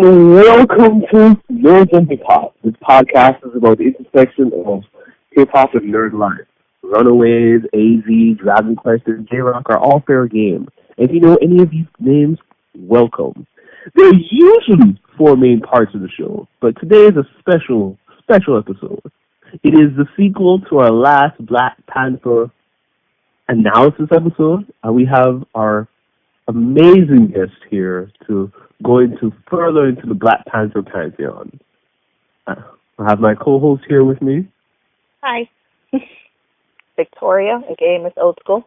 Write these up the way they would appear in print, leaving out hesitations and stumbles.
and welcome to Nerds and Hip Hop. This podcast is about the intersection of hip hop and nerd life. Runaways, AZ, Dragon Quest, and J-Rock are all fair game. If you know any of these names, welcome. There are usually four main parts of the show, but today is a special episode. It is the sequel to our last Black Panther analysis episode, and we have our amazing guest here to go further into the Black Panther pantheon. I have my co-host here with me. Hi. Victoria, aka Miss Old School.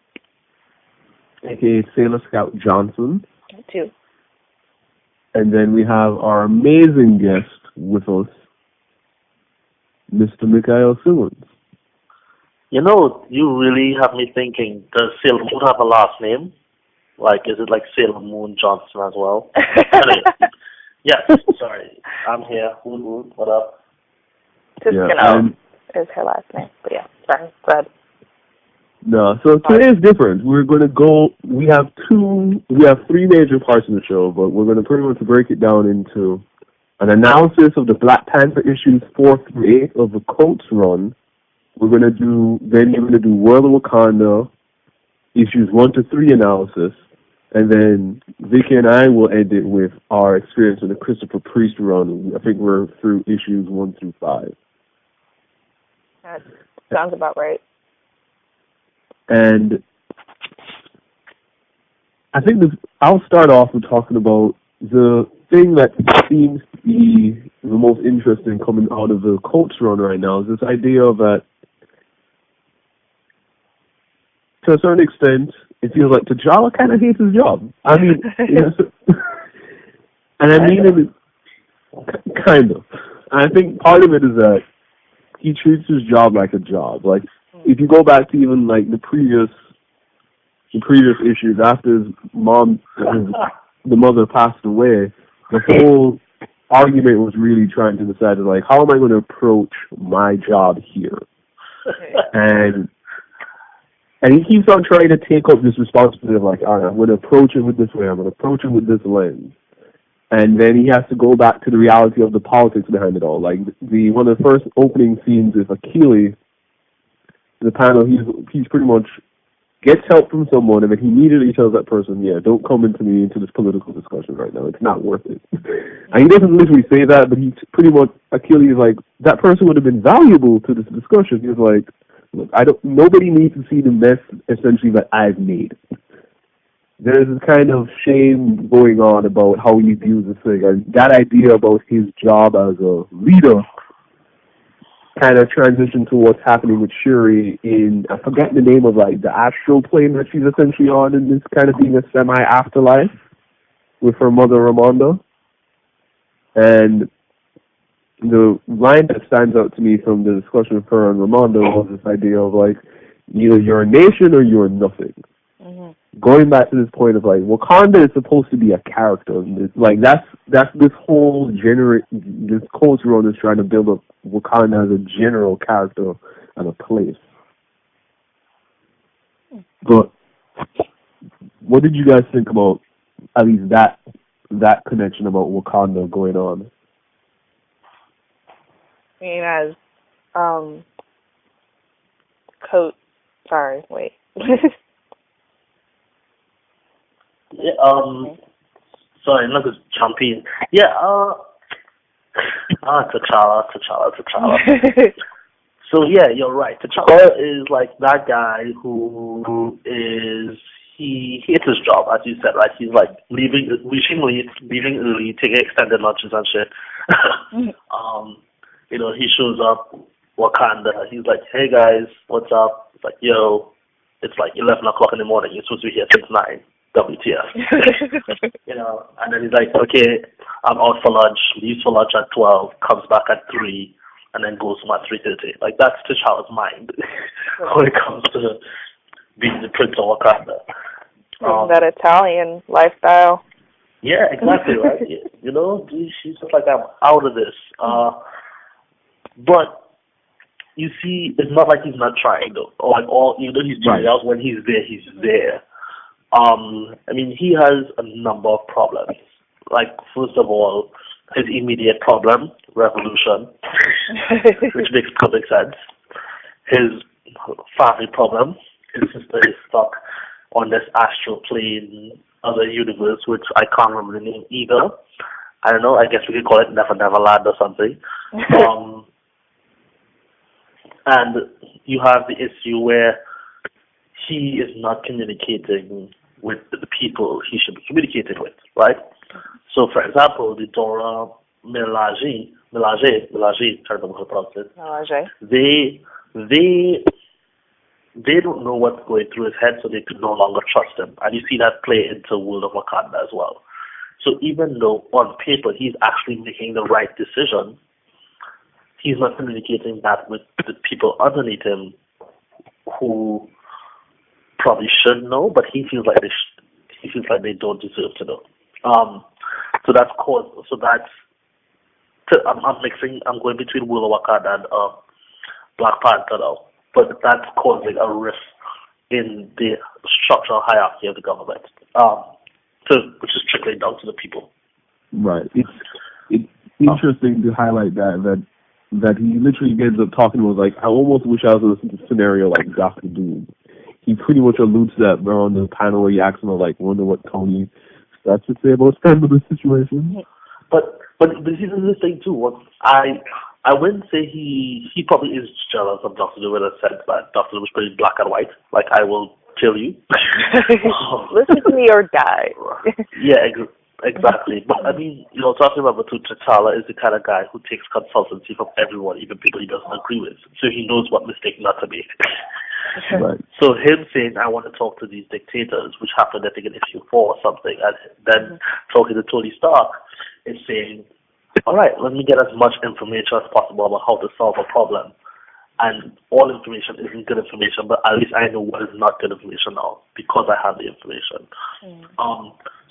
AKA Sailor Scout Johnson. Too. And then we have our amazing guest with us, Mr. Mikhail Simmons. You know, you really have me thinking, does Sailor Moon have a last name? Like, is it like Sailor Moon Johnson as well? Anyway, yes, sorry. I'm here. What up? Tuscano is her last name. But yeah, sorry. Go ahead. No, so today is different. We're going to go, we have three major parts of the show, but we're going to pretty much break it down into an analysis of the Black Panther issues 4 through 8 of the Coates run. You're going to do World of Wakanda, issues 1 to 3 analysis, and then Vicky and I will end it with our experience in the Christopher Priest run. I think we're through issues 1 through 5. That sounds about right. And I think I'll start off with talking about the thing that seems to be the most interesting coming out of the Coates run right now is this idea that, to a certain extent, it feels like T'Challa kind of hates his job. I mean, and I mean it kind of. And I think part of it is that he treats his job like a job. Like, if you go back to even like the previous issues after his mom, the mother passed away, the whole argument was really trying to decide, like, how am I going to approach my job here? And he keeps on trying to take up this responsibility of, like, all right, I'm going to approach it with this way, I'm going to approach it with this lens. And then he has to go back to the reality of the politics behind it all. Like, one of the first opening scenes is Achilles, the panel, he's pretty much gets help from someone, and then he immediately tells that person, yeah, don't come into this political discussion right now. It's not worth it. And he doesn't literally say that, but he pretty much, Achilles is like, that person would have been valuable to this discussion. He's like, look, nobody needs to see the mess, essentially, that I've made. There's this kind of shame going on about how he views this thing, and that idea about his job as a leader kind of transitioned to what's happening with Shuri in, I forget the name of, like, the astral plane that she's essentially on, and this kind of being a semi-afterlife with her mother, Ramonda. And the line that stands out to me from the discussion of her and Ramonda was this idea of, like, either you're a nation or you're nothing. Mm-hmm. Going back to this point of, like, Wakanda is supposed to be a character. It's like, that's this whole this culture run is trying to build up Wakanda as a general character and a place. But what did you guys think about at least that connection about Wakanda going on? I mean, as sorry, wait. Yeah, sorry, not to jump in. Yeah, T'Challa. So yeah, you're right. T'Challa is like that guy who he hates his job, as you said, right? He's like leaving early, taking extended lunches and shit. He shows up, Wakanda. He's like, hey guys, what's up? It's like, yo, it's like 11 o'clock in the morning. You're supposed to be here since 9. WTF. And then he's like, okay, I'm out for lunch, leaves for lunch at 12, comes back at 3, and then goes home at 3:30. Like, that's T'Challa's mind when it comes to being the Prince of Wakanda. That Italian lifestyle. Yeah, exactly, right. She's just like, I'm out of this. But you see, it's not like he's not trying, though. Even though he's doing else, when he's there, he's there. I mean, he has a number of problems. Like, first of all, his immediate problem, revolution, which makes perfect sense. His family problem, his sister is stuck on this astral plane, other universe, which I can't remember the name either. I don't know, I guess we could call it Never Never Land or something. And you have the issue where he is not communicating with the people he should be communicating with, right? So, for example, the Dora Milaje, trying to remember how to pronounce it. Milaje. They don't know what's going through his head, so they could no longer trust him. And you see that play into World of Wakanda as well. So even though on paper he's actually making the right decision, he's not communicating that with the people underneath him who probably should know, but he feels like they don't deserve to know. So that's cause. So that's. I'm going between World of Wakanda and Black Panther now, but that's causing a rift in the structural hierarchy of the government, which is trickling down to the people. Right. It's interesting to highlight that he literally ends up talking about, like, I almost wish I was in a scenario like Dr. Doom. He pretty much alludes to that on the panel where he asks him, like, wonder what Tony starts to say about the situation. But this is the thing too. I wouldn't say he probably is jealous of Dr. Doom in a sense that Dr. Doom is pretty black and white. Like, I will kill you. Listen to me or die. Yeah, exactly. But I mean, talking about T'Challa is the kind of guy who takes consultancy from everyone, even people he doesn't agree with. So he knows what mistake not to make. Right. So him saying, I want to talk to these dictators, which happen I think in issue 4 or something, and then talking to Tony Stark is saying, all right, let me get as much information as possible about how to solve a problem. And all information isn't good information, but at least I know what is not good information now because I have the information.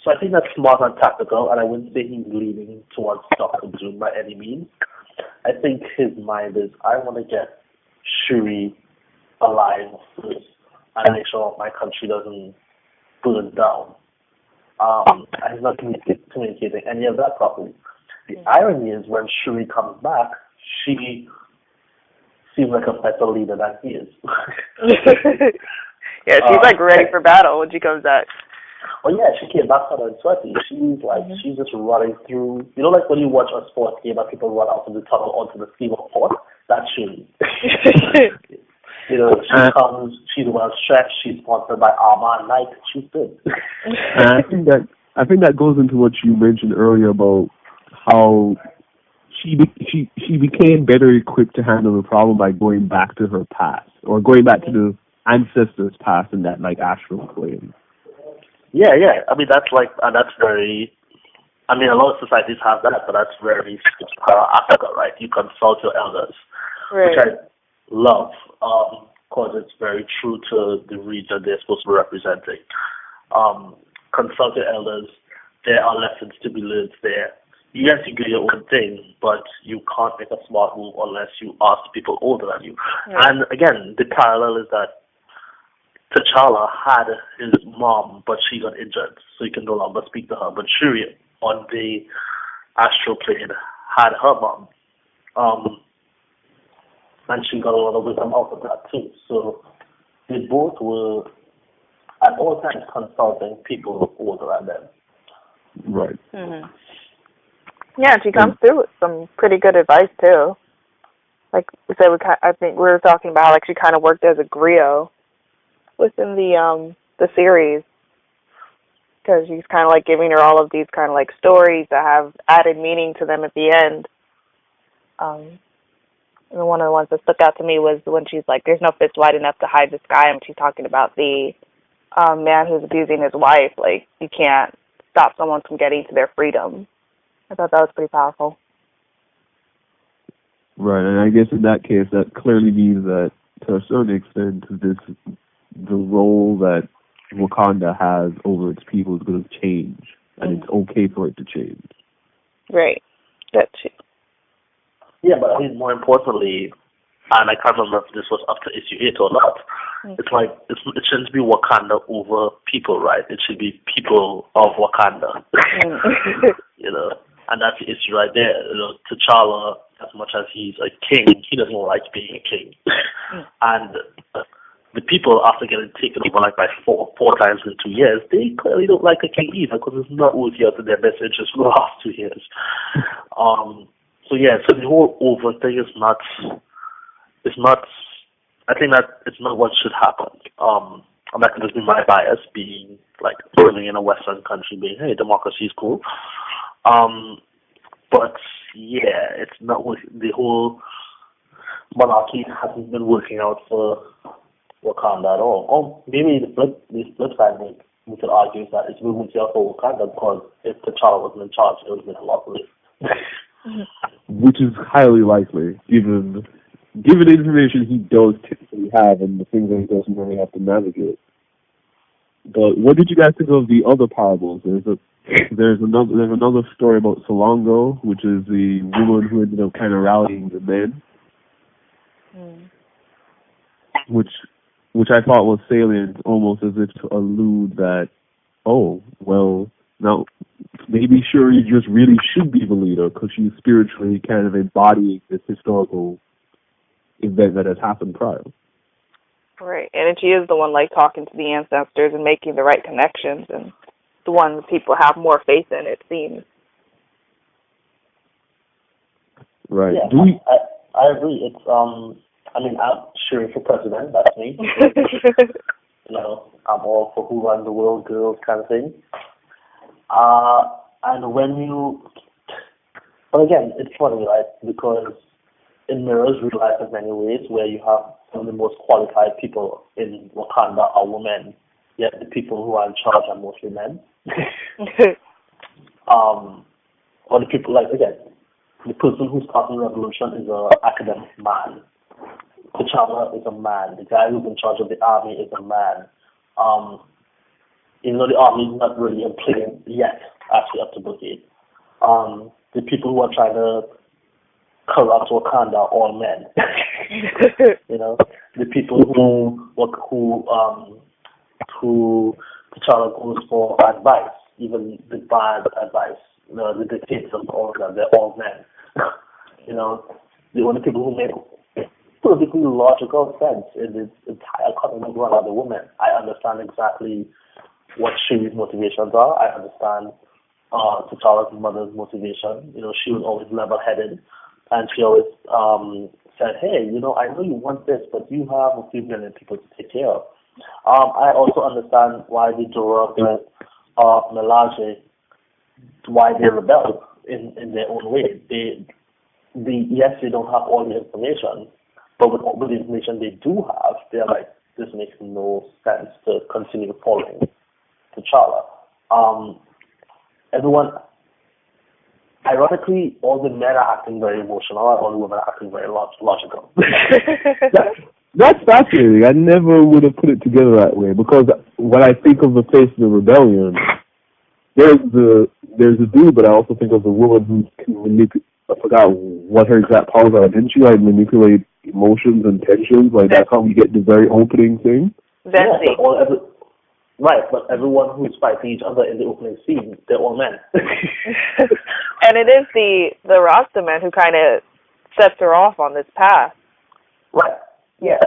So I think that's smart and tactical, and I wouldn't say he's leaning towards Dr. Doom by any means. I think his mind is, I want to get Shuri alive first and make sure my country doesn't burn down. And he's not communicating any of that properly. The irony is when Shuri comes back, she seems like a better leader than he is. Yeah, she's like ready for battle when she comes back. Oh yeah, she came back hot and sweaty. She's just running through. Like when you watch a sports game and people run out of the tunnel onto the field of court? That's Shuri. She comes, she's well stretched, she's sponsored by Arma and Nike, she's good. And I think that goes into what you mentioned earlier about how she became better equipped to handle the problem by going back to her past, or going back to the ancestors' past in that, like, astral plane. Yeah. I mean, that's very, I mean, a lot of societies have that, but that's very Africa, right? You consult your elders, right. Which I love, because it's very true to the region they're supposed to be representing. Consult your elders. There are lessons to be learned there. Yes, you do your own thing, but you can't make a smart move unless you ask people older than you. Right. And again, the parallel is that T'Challa had his mom, but she got injured, so he can no longer speak to her. But Shuri, on the astral plane, had her mom. And she got a lot of wisdom out of that too. So they both were at all times consulting people older than them. Right. Mm-hmm. Yeah, she comes through with some pretty good advice too. Like we said, I think we were talking about like she kind of worked as a griot within the series, because she's kind of like giving her all of these kind of like stories that have added meaning to them at the end. And one of the ones that stuck out to me was when she's like, "There's no fist wide enough to hide the sky," and she's talking about the man who's abusing his wife. Like, you can't stop someone from getting to their freedom. I thought that was pretty powerful. Right, and I guess in that case, that clearly means that, to a certain extent, the role that Wakanda has over its people is going to change, and it's okay for it to change. Right, that too. Yeah, but I think more importantly, and I can't remember if this was up to issue 8 or not, it's like, it shouldn't be Wakanda over people, right? It should be people of Wakanda. And that's the issue right there. You know, T'Challa, as much as he's a king, he doesn't like being a king. And the people, after getting taken over like by four times in 2 years, they clearly don't like a king either, because it's not working out in their best interest for the last 2 years. So the whole over thing is not. It's not. I think that it's not what should happen. That could just be my bias, being like living in a Western country, being, hey, democracy is cool. But yeah, it's not the whole monarchy hasn't been working out for Wakanda at all. Or maybe the flip side, we could argue, is that it's been working out for Wakanda, because if T'Challa wasn't in charge, it would have been a lot worse. Which is highly likely, given the information he does typically have and the things that he doesn't really have to navigate. But what did you guys think of the other parables? There's another story about Salongo, which is the woman who ended up kind of rallying the men, which I thought was salient, almost as if to allude that, oh, well, now maybe Shuri just really should be the leader, because she's spiritually kind of embodying this historical event that has happened prior. Right, and she is the one like talking to the ancestors and making the right connections, and the one people have more faith in, it seems. Right. Yeah, I agree. It's I mean, I'm sure for president, that's me. You know, I'm all for who run the world, girls kind of thing. And but again, it's funny, right? Because it mirrors real life in many ways, where you have some of the most qualified people in Wakanda are women, yet the people who are in charge are mostly men. Or the people, like, again, the person who's starting the revolution is an academic man. T'Challa is a man. The guy who's in charge of the army is a man. Even though the army is not really in play yet, actually up to brigade. The people who are trying to corrupt Wakanda are all men. You know, the people who T'Challa goes for advice, even the bad advice, the dictators of all of them, they're all men. You know, the only people who make perfectly logical sense in this entire economic run are the women. I understand exactly what Shuri's motivations are. I understand T'Challa's mother's motivation. You know, she was always level-headed, and she always said, hey, you know, I know you want this, but you have a few million people to take care of. I also understand why the Dora Milaje, why they rebelled in their own way. Yes, they don't have all the information, but with all the information they do have, they're like, this makes no sense to continue following T'Challa. Everyone, ironically, all the men are acting very emotional, and all the women are acting very logical. That's fascinating. I never would have put it together that way, because when I think of the face of the rebellion, there's the dude, but I also think of the woman who can manipulate. I forgot what her exact powers are. Didn't she like manipulate emotions and tensions? Like that's how we get the very opening thing. That's right, but everyone who's fighting each other in the opening scene, they're all men. And it is the Rasta man who kind of sets her off on this path. Right. Yeah.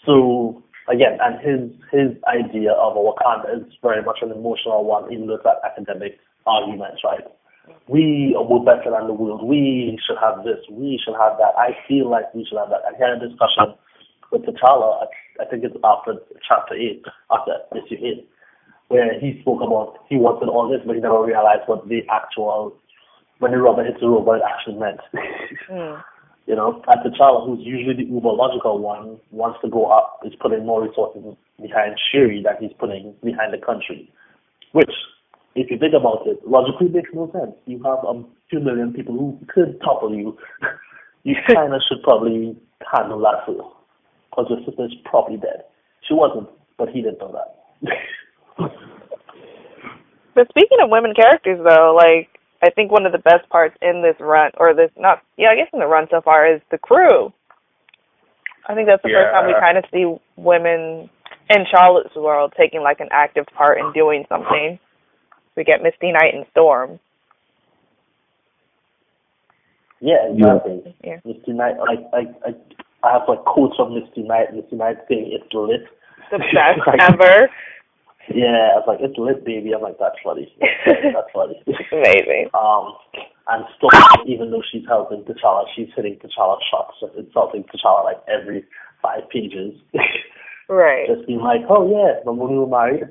So again, and his idea of a Wakanda is very much an emotional one, even though it's like academic arguments, right? We're better than the world. We should have this. We should have that. I feel like we should have that. And here in discussion with T'Challa, I think it's after chapter 8, after issue 8, where he spoke about he wanted all this, but he never realized what the actual, when the rubber hits the road, what it actually meant. You know, and T'Challa, who's usually the uber logical one, wants to go up, is putting more resources behind Shuri than he's putting behind the country. Which, if you think about it, logically makes no sense. You have a few million people who could topple you. You kind of should probably handle that first, because your sister is probably dead. She wasn't, but he didn't know that. But speaking of women characters, though, like, I think one of the best parts in this run, or this, not, yeah, I guess in the run so far, is the crew. I think that's the first time we kind of see women in Charlotte's world taking, like, an active part in doing something. We get Misty Knight and Storm. Yeah, exactly. Yeah. Misty Knight, I have like quotes from Misty Knight saying it's lit. The best like, ever. Yeah, I was like, it's lit, baby. I'm like, that's funny. That's funny. Amazing. And Storm, even though she's helping T'Challa, she's hitting T'Challa shots, just insulting T'Challa like every 5 pages. Right. Just being like, oh yeah, remember when we were married?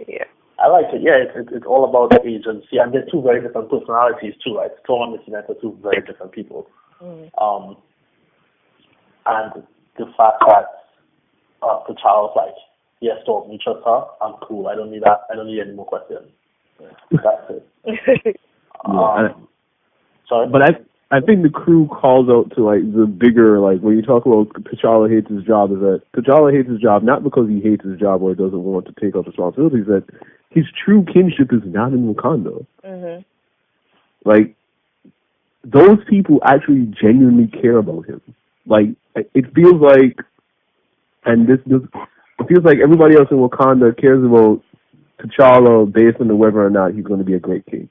Yeah. I like it. Yeah, it's all about agency, and they're 2 very different personalities too, right? Storm and Misty Knight are 2 very different people. Mm. And the fact that T'Challa's like, yeah, Storm, you trust her? I'm cool. I don't need that. I don't need any more questions. That's it. Sorry? But I think the crew calls out to like the bigger, like when you talk about T'Challa hates his job, is that T'Challa hates his job not because he hates his job or doesn't want to take up responsibilities, that his true kinship is not in Wakanda. Mhm. Like, those people actually genuinely care about him. Like, it feels like, and this it feels like everybody else in Wakanda cares about T'Challa based on whether or not he's going to be a great king.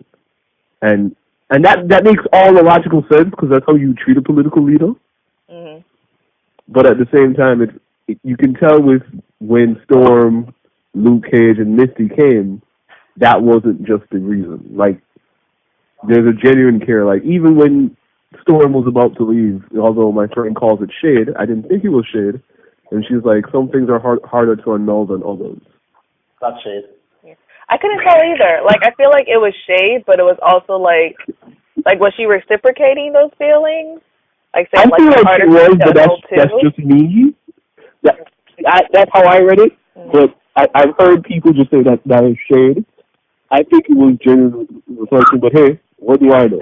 And that makes all the logical sense because that's how you treat a political leader. Mhm. But at the same time, you can tell when Storm, Luke Cage, and Misty came, that wasn't just the reason. Like, there's a genuine care. Like, even when Storm was about to leave, although my friend calls it shade, I didn't think it was shade. And she's like, some things are harder to annul than others. That's shade. I couldn't tell either. Like, I feel like it was shade, but it was also like was she reciprocating those feelings? Like, saying, I feel like she was, but that's just me. That's how I read it. Mm-hmm. But I've heard people just say that is shade. I think it was genuine reflection, but hey, what do I know?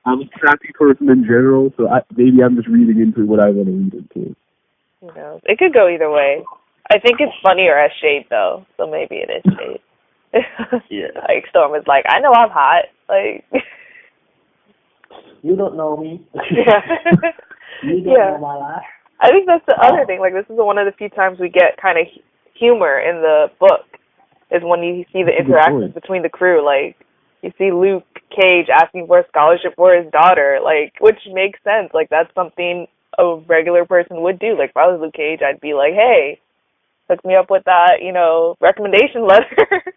I'm a crappy person in general, so maybe I'm just reading into what I want to read into. Who knows? It could go either way. I think it's funnier as shade, though, so maybe it is shade. Yeah. Like, Storm is like, I know I'm hot. Like, you don't know me. Yeah. You don't know my life. I think that's the other thing. Like, this is one of the few times we get kind of humor in the book, is when you see the interactions between the crew. Like, you see Luke Cage asking for a scholarship for his daughter, like, which makes sense. Like, that's something a regular person would do. Like, if I was Luke Cage, I'd be like, hey, hook me up with that, recommendation letter.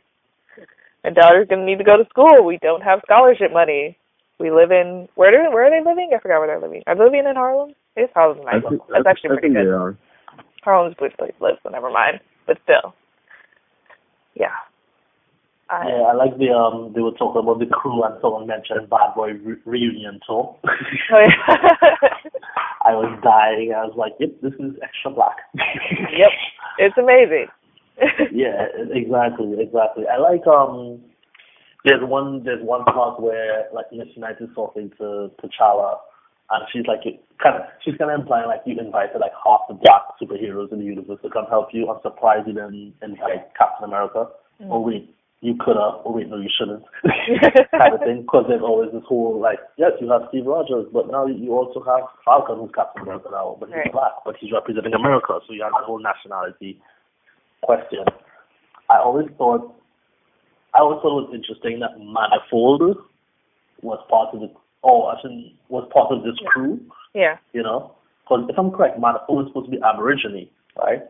My daughter's going to need to go to school. We don't have scholarship money. We live in, where are they living? I forgot where they're living. Are they living in Harlem? It's Harlem's nice. That's actually pretty good. They are. Harlem's a good place to live, so never mind. But still. Yeah. I like they were talking about the crew and someone mentioned Bad Boy reunion tour. Oh, yeah. I was dying. I was like, yep, this is extra black. Yep. It's amazing. Yeah, exactly. I like there's one part where like Miss Knight is talking to T'Challa, and she's kind of implying like you invited like half the black superheroes in the universe to come help you. I'm surprised you didn't invite Captain America. Mm-hmm. Oh wait, you could have. Oh wait, no, you shouldn't. Kind of thing, because there's always this whole like, yes, you have Steve Rogers, but now you also have Falcon, who's Captain America now, but he's black, but he's representing America, so you have that whole nationality question. I always thought it was interesting that Manifold was part of this crew. Yeah. Because if I'm correct, Manifold is supposed to be Aborigine, right?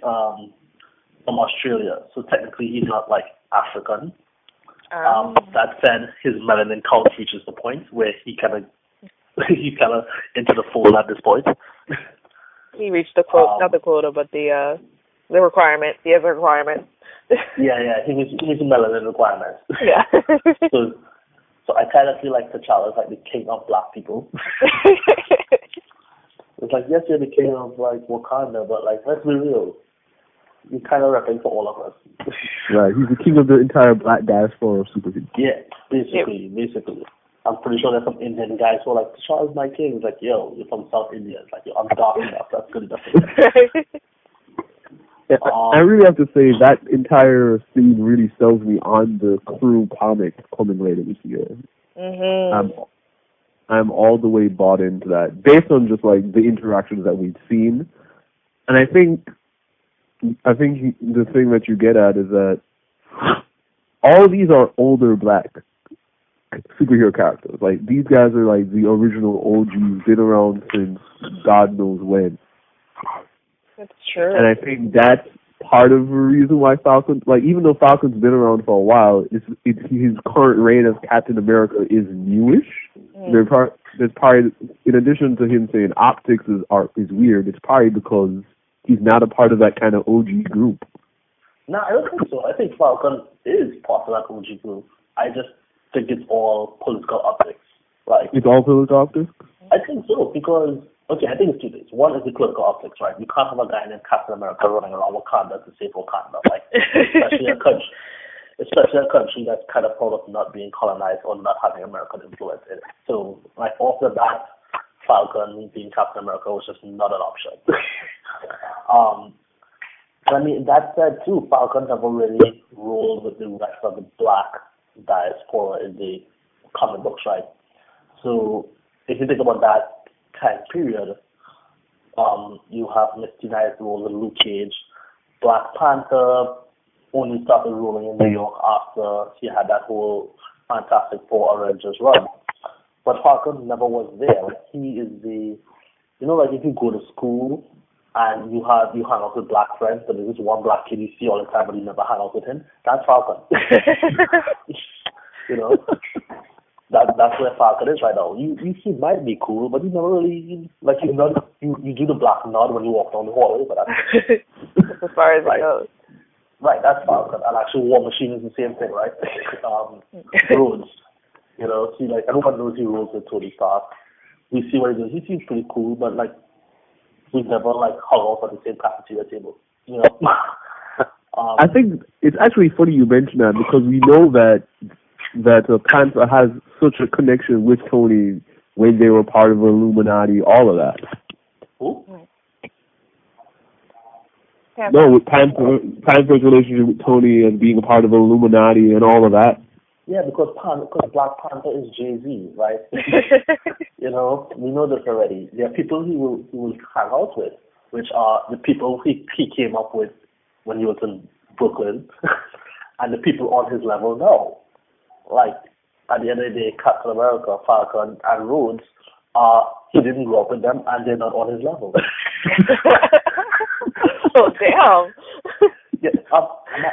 From Australia. So technically he's not like African. That said, his melanin count reaches the point where he kind of into the fold at this point. He reached the quote, not the quota, but the requirement. He has a requirement. Yeah, he needs melanin requirements. Yeah. So I kind of feel like T'Challa is like the king of black people. It's like, yes, you're the king of like Wakanda, but like, let's be real, you're kind of repping for all of us. Right, he's the king of the entire black diaspora of superheroes. Yeah, basically. I'm pretty sure there's some Indian guys who are like, T'Challa's my king. It's like, yo, you're from South India. It's like, yo, I'm dark enough. That's good enough. Yeah, I really have to say that entire scene really sells me on the crew comic coming later this year. Mm-hmm. I'm all the way bought into that, based on just like the interactions that we've seen. And I think the thing that you get at is that all of these are older black superhero characters. Like, these guys are like the original OGs, been around since God knows when. That's true. And I think that's part of the reason why Falcon, like, even though Falcon's been around for a while, his current reign as Captain America is newish. There's probably, in addition to him saying optics is weird, it's probably because he's not a part of that kind of OG group. No, I don't think so. I think Falcon is part of that OG group. I just think it's all political optics. Like, it's all political optics? I think so, because, okay, I think it's two things. One is the political optics, right? You can't have a guy named Captain America running around Wakanda to save Wakanda, like, especially a country that's kind of proud of not being colonized or not having American influence in it. So, like, off the bat, Falcon being Captain America was just not an option. I mean, that said, too, Falcon never really rolled with the rest of the black diaspora in the comic books, right? So, if you think about that time period, you have Misty Knight role with Luke Cage. Black Panther only started rolling in New York after she had that whole Fantastic Four Avengers run. But Falcon never was there. Like, he is the, you know, like if you go to school and you hang out with black friends, but there's this one black kid you see all the time, but you never hang out with him. That's Falcon. You know, that's where Falcon is right now. He might be cool, but he never really you do the black nod when you walk down the hallway, but that's as far as it goes. Right, that's Falcon. And actually, War Machine is the same thing, right? Rhodes, you know, see, like everyone knows he rolls with Tony Stark. We see what he does. He seems pretty cool, but like, we've never like hung out at the same cafeteria table, you know. I think it's actually funny you mention that, because we know that Panther has such a connection with Tony when they were part of Illuminati, all of that. Who? No, with Panther's relationship with Tony and being a part of Illuminati and all of that. Yeah, because Black Panther is Jay-Z, right? You know, we know this already. There are people he will hang out with, which are the people he came up with when he was in Brooklyn, and the people on his level now. Like, at the end of the day, Captain America, Falcon, and Rhodes, he didn't grow up with them, and they're not on his level. Oh, damn. Yeah,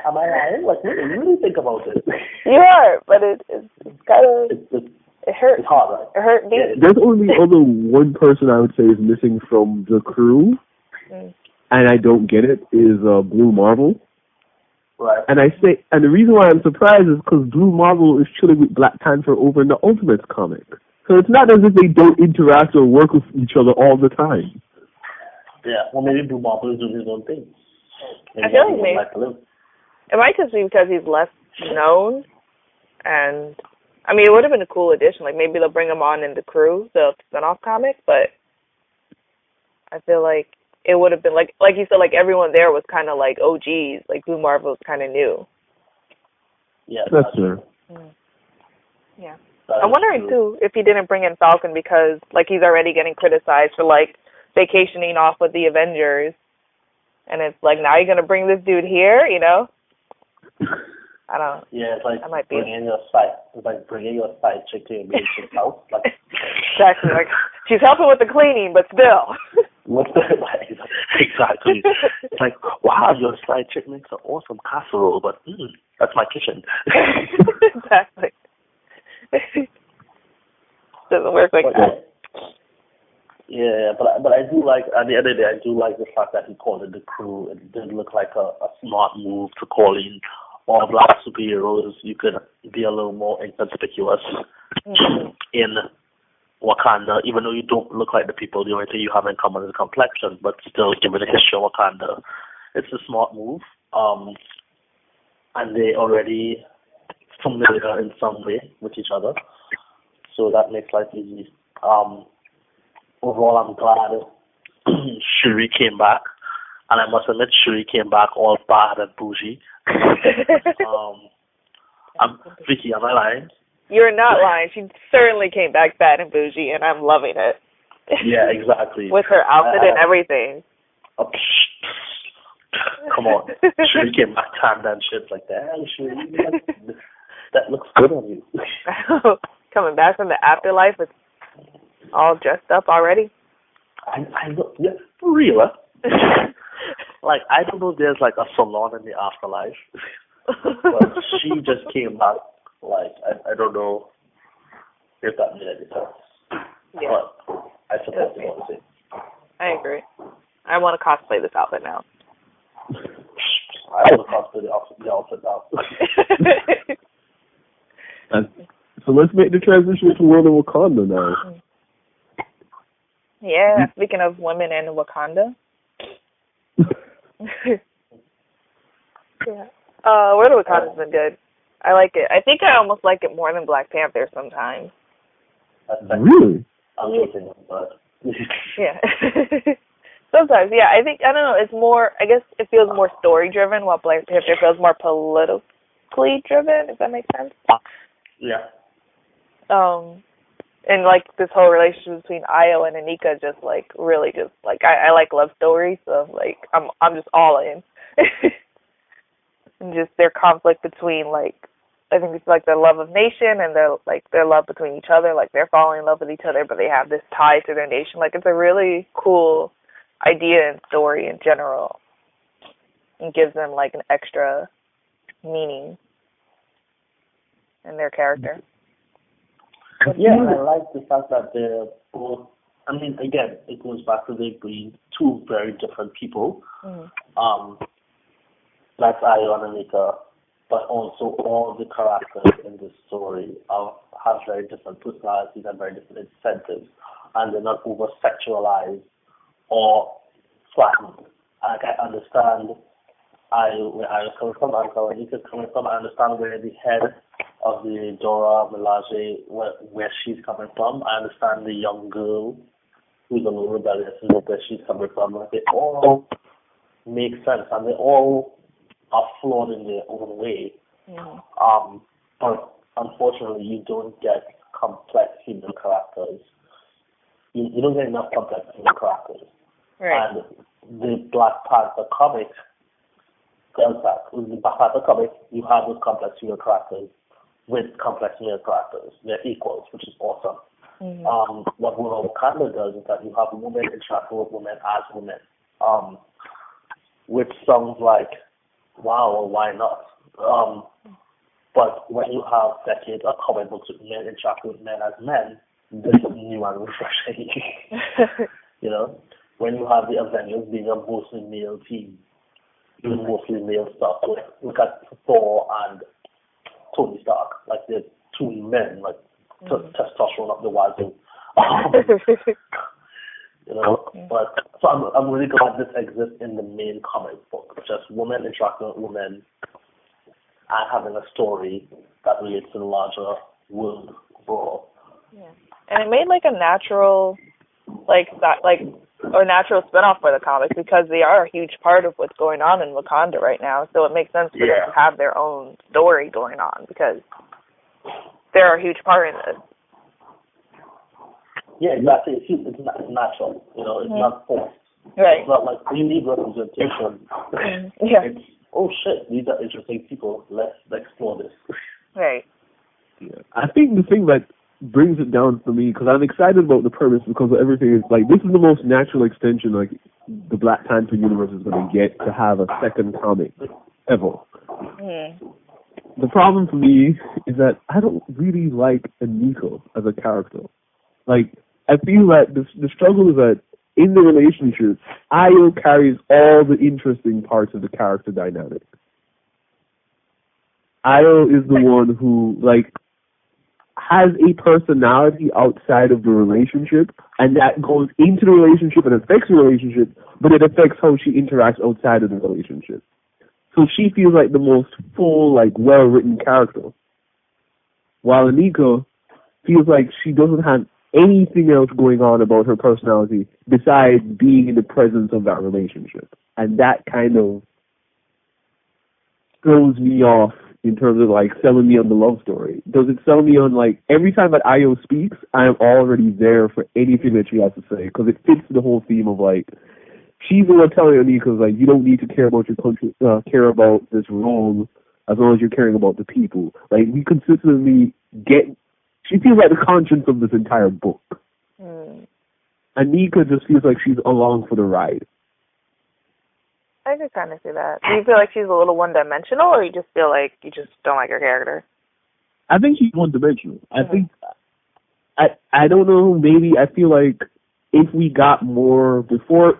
am I lying? Like, really think about it. You are, but it's kind of, it hurts. It's hard, right? It hurt deep. There's only one person I would say is missing from the crew, and I don't get it, is Blue Marvel. Right. And the reason why I'm surprised is because Blue Marvel is chilling with Black Panther over in the Ultimates comic. So it's not as if they don't interact or work with each other all the time. Yeah, well, maybe Blue Marvel is doing his own thing. Maybe I feel like it might just be because he's less known, and I mean, it would have been a cool addition. Like, maybe they'll bring him on in the crew, the spinoff comic, but I feel like it would have been like you said, like everyone there was kind of like OGs. Like Blue Marvel was kind of new. Yeah, that's true. Yeah, I'm wondering too if he didn't bring in Falcon because like he's already getting criticized for like vacationing off with the Avengers, and it's like now you're gonna bring this dude here, you know? I don't. Yeah, it's like that might be bringing your side chick to your main chick's house. Like, exactly, like she's helping with the cleaning, but still. What's the exactly? It's like, wow, your side chick makes an awesome casserole, but that's my kitchen. Exactly. Doesn't work like that. Yeah, but I do like, at the end of the day, I do like the fact that he called it the crew. It did look like a smart move to call in all black superheroes. You could be a little more inconspicuous in Wakanda, even though you don't look like the people. The only thing you have in common is complexion, but still, given the history of Wakanda, it's a smart move. And they already familiar in some way with each other, so that makes life easy. Overall, I'm glad Shuri came back, and I must admit, Shuri came back all bad and bougie. Vicky, am I lying? You're not lying. She certainly came back bad and bougie, and I'm loving it. Yeah, exactly. With her outfit and everything. Come on. Shuri came back tanned and shit like that. Shuri, that looks good on you. Coming back from the afterlife, it's all dressed up already. I know, yeah, for real. Huh? Like, I don't know if there's like a salon in the afterlife. But she just came back, like, I don't know if that made any sense. Yeah. But I suppose you want to say. I agree. I want to cosplay this outfit now. I want to cosplay the outfit now. So let's make the transition to World of Wakanda now. Yeah, speaking of women in Wakanda. Yeah. World of Wakanda's been good. I like it. I think I almost like it more than Black Panther sometimes. Really? I'm joking, but yeah. Sometimes, yeah. I don't know, it's more, I guess it feels more story driven, while Black Panther feels more politically driven, if that makes sense. yeah. And like this whole relationship between Ayo and Anika just like really just like I like love stories, so like I'm just all in. And just their conflict between like I think it's like their love of nation and their love between each other, like they're falling in love with each other but they have this tie to their nation. Like it's a really cool idea and story in general. And gives them like an extra meaning in their character. Yeah, and I like the fact that they're both, I mean, again, it goes back to they being two very different people. Mm-hmm. That's Ayo and Anika, but also all the characters in this story have very different personalities and very different incentives, and they're not over-sexualized or flattened. Like, I understand where Ayo's coming from, and where Anika's coming from. I understand where the head of the Dora Milaje, where she's coming from. I understand the young girl who's a little rebellious, where she's coming from. Like, they all make sense, and they all are flawed in their own way. Mm-hmm. But unfortunately, you don't get complex female characters. You don't get enough complex female characters. Right. And the Black Panther comic does that. In the Black Panther comic, you have those complex female characters with complex male characters. They're equals, which is awesome. Mm-hmm. What World of Wakanda does is that you have women interacting with women as women, which sounds like, wow, well, why not? But when you have decades of comic books with men interacting with men as men, this is new and refreshing. You know, when you have the Avengers being a mostly male team, doing mostly male stuff. Look at Thor and Tony Stark, like they're two men, like testosterone up the wazoo. You know, but so I'm really glad this exists in the main comic book, just women interacting with women and having a story that relates to the larger world overall. Yeah, and it made like a natural, or natural spinoff for the comics because they are a huge part of what's going on in Wakanda right now. So it makes sense for them to have their own story going on because they're a huge part in this. Yeah, exactly. It's natural. You know, it's not forced. Right. It's not like we need representation. It's, oh shit, these are interesting people. Let's explore this. Right. Yeah. I think the thing that brings it down for me, because I'm excited about the premise because everything is like, this is the most natural extension like the Black Panther universe is going to get to have a second comic ever. The problem for me is that I don't really like Anika as a character. Like, I feel that the struggle is that in the relationship, Ayo carries all the interesting parts of the character dynamic. Ayo is the one who, like, has a personality outside of the relationship, and that goes into the relationship and affects the relationship, but it affects how she interacts outside of the relationship. So she feels like the most full, like, well-written character. While Anika feels like she doesn't have anything else going on about her personality besides being in the presence of that relationship. And that kind of throws me off in terms of, like, selling me on the love story. Does it sell me on, like, every time that Ayo speaks, I am already there for anything that she has to say, because it fits the whole theme of, like, she's the one telling Anika, like, you don't need to care about your country, care about this wrong as long as you're caring about the people. Like, we consistently get, she feels like the conscience of this entire book. Anika just feels like she's along for the ride. I could kind of see that. Do you feel like she's a little one-dimensional, or you just feel like you just don't like her character? I think she's one-dimensional. I think, I don't know, maybe I feel like if we got more, before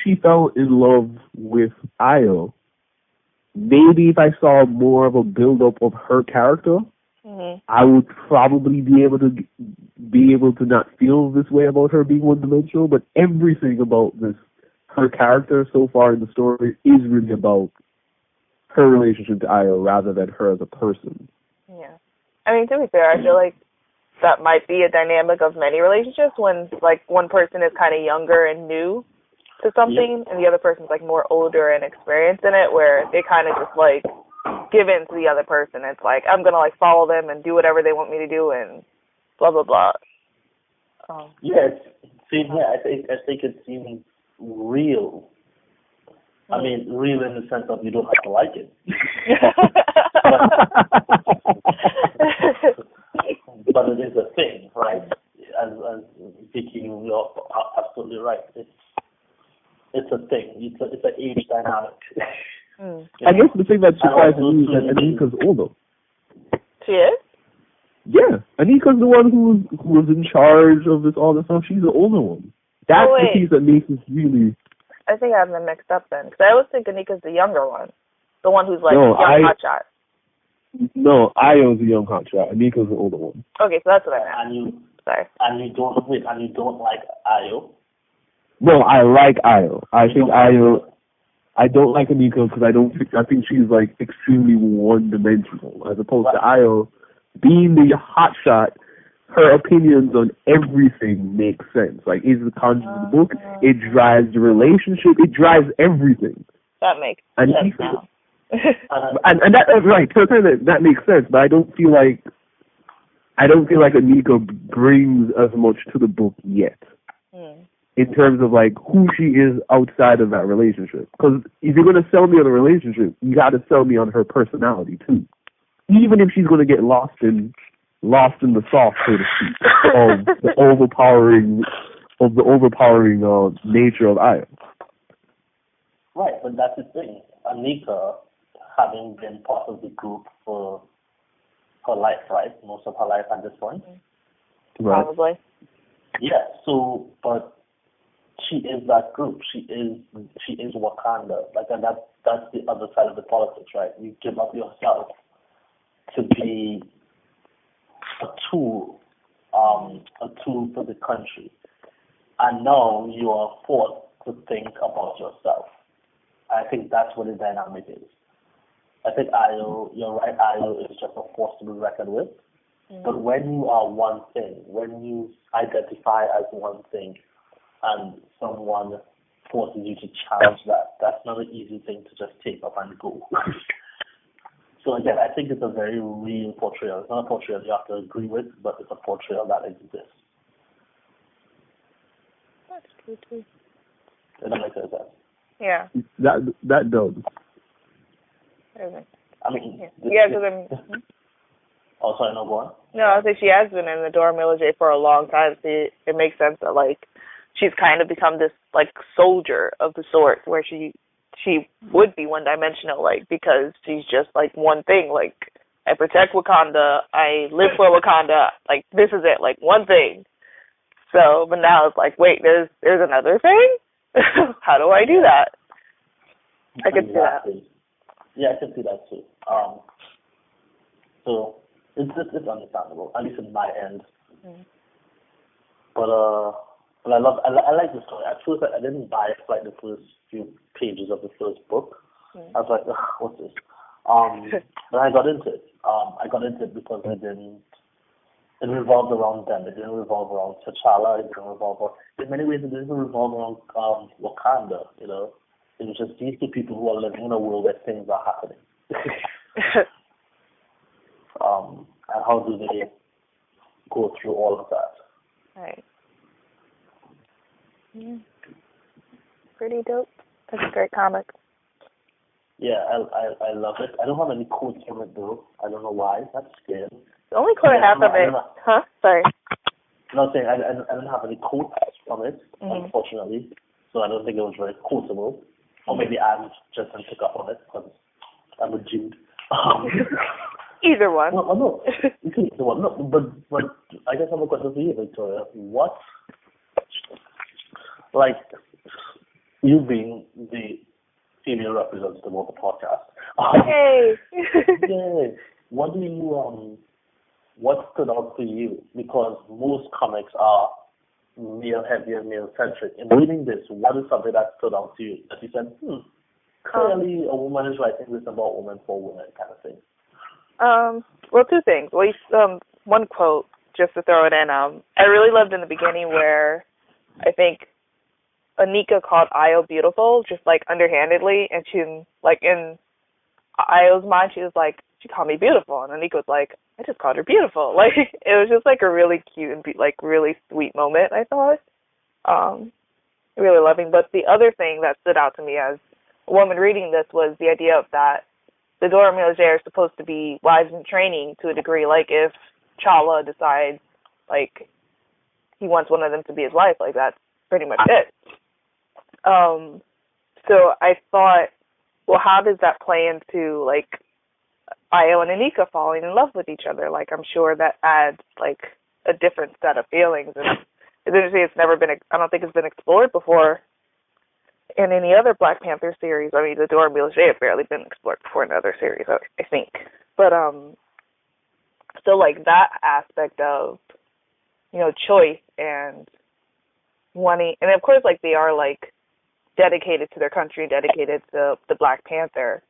she fell in love with Io, maybe if I saw more of a build-up of her character, I would probably be able to not feel this way about her being one-dimensional, but everything about this, her character so far in the story, is really about her relationship to Io rather than her as a person. Yeah. I mean, to be fair, I feel like that might be a dynamic of many relationships when, like, one person is kind of younger and new to something, and the other person's, like, more older and experienced in it, where they kind of just, like, give in to the other person. It's like, I'm going to, like, follow them and do whatever they want me to do and blah, blah, blah. Yes. See, yeah, I think it seems real. I mean, real in the sense of you don't have to like it. But it is a thing, right? As Vicky, you're absolutely right. It's a thing. It's an age dynamic. I guess the thing that surprises me is that Anika's older. She is? Yeah, Anika's the one who was in charge of this all this stuff. She's the older one. That's the piece that makes this really. I think I have them mixed up then, because I always think Anika's the younger one, the one who's like young hotshot. No, Io's the young hotshot. Anika's the older one. Okay, so that's what I meant. And you don't like Io? No, I like Io. I think Io. I don't like Anika because I think she's like extremely one-dimensional, as opposed to Io being the hotshot. Her opinions on everything make sense. Like, is the content of the book? It drives the relationship. It drives everything. That makes sense. And that right. That makes sense. But I don't feel like Anika brings as much to the book yet. In terms of like who she is outside of that relationship. Because if you're going to sell me on a relationship, you got to sell me on her personality too. Even if she's going to get lost in the sauce, so to speak, of the overpowering nature of Io. Right, but that's the thing. Anika, having been part of the group for her life, right? Most of her life at this point. Right. Probably. Yeah. So, but she is that group. She is Wakanda. Like, and that's the other side of the politics, right? You give up yourself to be a tool for the country, and now you are forced to think about yourself. I think that's what the dynamic is. I think you're right, Io is just a force to be reckoned with. But when you are one thing, when you identify as one thing, and someone forces you to challenge that, that's not an easy thing to just take up and go. So again, I think it's a very real portrayal. It's not a portrayal you have to agree with, but it's a portrayal that exists. That's true too. Does that make sense? Yeah. That does. I mean, because I'm. Oh, sorry, no, go on. No, I think she has been in the Dora Milaje for a long time. So it makes sense that like she's kind of become this like soldier of the sort, where she would be one-dimensional, like, because she's just like one thing. Like, I protect Wakanda, I live for Wakanda. Like, this is it, like one thing. So, but now it's like, wait, there's another thing. How do I do that? I could see that. Yeah, I can see that too. So it's understandable, at least in my end. But I like the story. At first, I didn't buy it like the first few pages of the first book. I was like, what's this? But I got into it. I got into it because it revolved around them. It didn't revolve around T'Challa. It didn't revolve around, in many ways, it didn't revolve around Wakanda, you know. It was just these two people who are living in a world where things are happening. And how do they go through all of that? Right. Yeah. Pretty dope. That's a great comic. Yeah, I love it. I don't have any quotes from it though. I don't know why. That's scary. The only quote I have from it, huh? Sorry. No, I'm saying I don't have any quotes from it, unfortunately. So I don't think it was very quotable. Or maybe I'm just going to pick up on it because I'm a Jude. Either one. No. You can either one. No, but I guess I have a question for you, Victoria. What, like, you being the female representative of the podcast. Hey. Yay. What do you what stood out for you? Because most comics are male heavy and male centric. In reading this, what is something that stood out to you that you said, clearly a woman is writing this about women for women kind of thing? Well, two things. Well, one quote, just to throw it in. I really loved in the beginning where I think Anika called Io beautiful, just like underhandedly, and she, like, in Io's mind, she was like, she called me beautiful, and Anika was like, I just called her beautiful. Like, it was just like a really cute and like really sweet moment, I thought. Really loving. But the other thing that stood out to me as a woman reading this was the idea of that the Dora Milaje are supposed to be wives in training to a degree. Like, if Chala decides, like, he wants one of them to be his wife, like, that's pretty much it. So I thought, well, how does that play into, like, Io and Anika falling in love with each other? Like, I'm sure that adds, like, a different set of feelings. And it's never been, I don't think it's been explored before in any other Black Panther series. I mean, the Dora Milaje have barely been explored before in other series, I think. But, so, like, that aspect of, you know, choice and wanting, and of course, like, they are, like, dedicated to their country, dedicated to the Black Panther.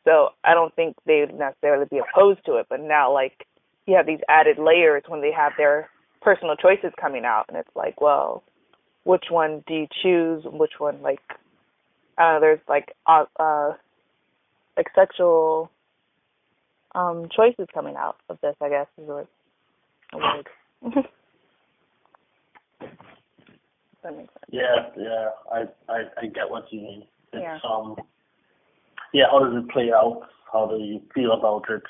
So I don't think they would necessarily be opposed to it. But now, like, you have these added layers when they have their personal choices coming out. And it's like, well, which one do you choose? Which one, like, there's, like sexual choices coming out of this, I guess, is what a word. That makes sense. Yeah, I get what you mean. It's, yeah. How does it play out? How do you feel about it?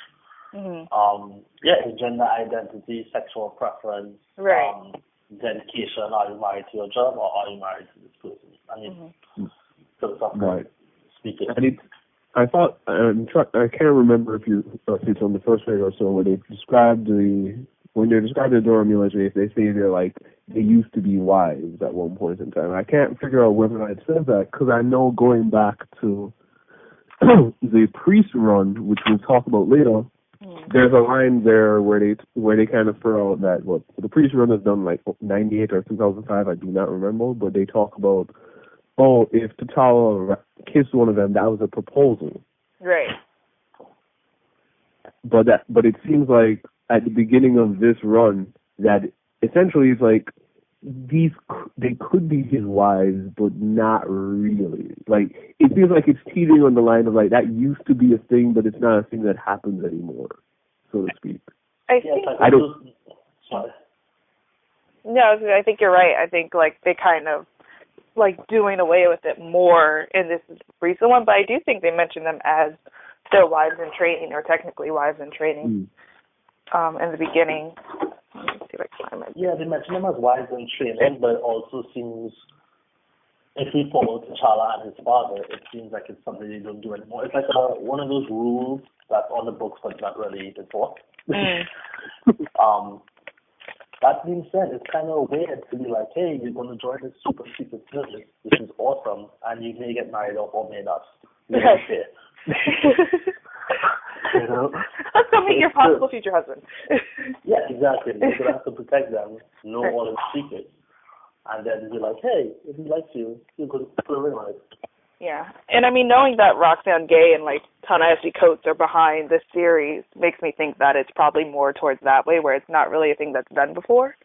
It's gender identity, sexual preference, right. Dedication. Are you married to your job or are you married to this person? I mean, right. Speaking. And I thought, I can't remember if it's on the first page or so, where they described when they're describing the Dora Milaje, they say they're like, they used to be wives at one point in time. I can't figure out whether it says that, because I know going back to the priest run, which we'll talk about later, there's a line there where they kind of throw out that, well, the priest run is done like 98 or 2005, I do not remember, but they talk about, if T'Challa kissed one of them, that was a proposal. Right. But it seems like at the beginning of this run that essentially it's like they could be his wives, but not really. Like, it feels like it's teetering on the line of, like, that used to be a thing, but it's not a thing that happens anymore, so to speak. I think Sorry. No, I think you're right. I think, like, they kind of like doing away with it more in this recent one, but I do think they mention them as still wives in training, or technically wives in training, in the beginning. Let me see if I can find it. Yeah, they mention them as wives in training, but it also seems, if we follow T'Challa and his father, it seems like it's something they don't do anymore. It's like one of those rules that's on the books but not really enforced. That being said, it's kind of weird to be like, hey, you're going to join this super secret service, which is awesome, and you may get married off or may not. You know? Let's go meet your possible future husband. Yeah, exactly. You're going to have to protect them, know all the secrets, and then be like, hey, if he likes you, you're going to put a ring on it. Yeah, and I mean, knowing that Roxanne Gay and like Ta-Nehisi Coates are behind this series makes me think that it's probably more towards that way, where it's not really a thing that's done before.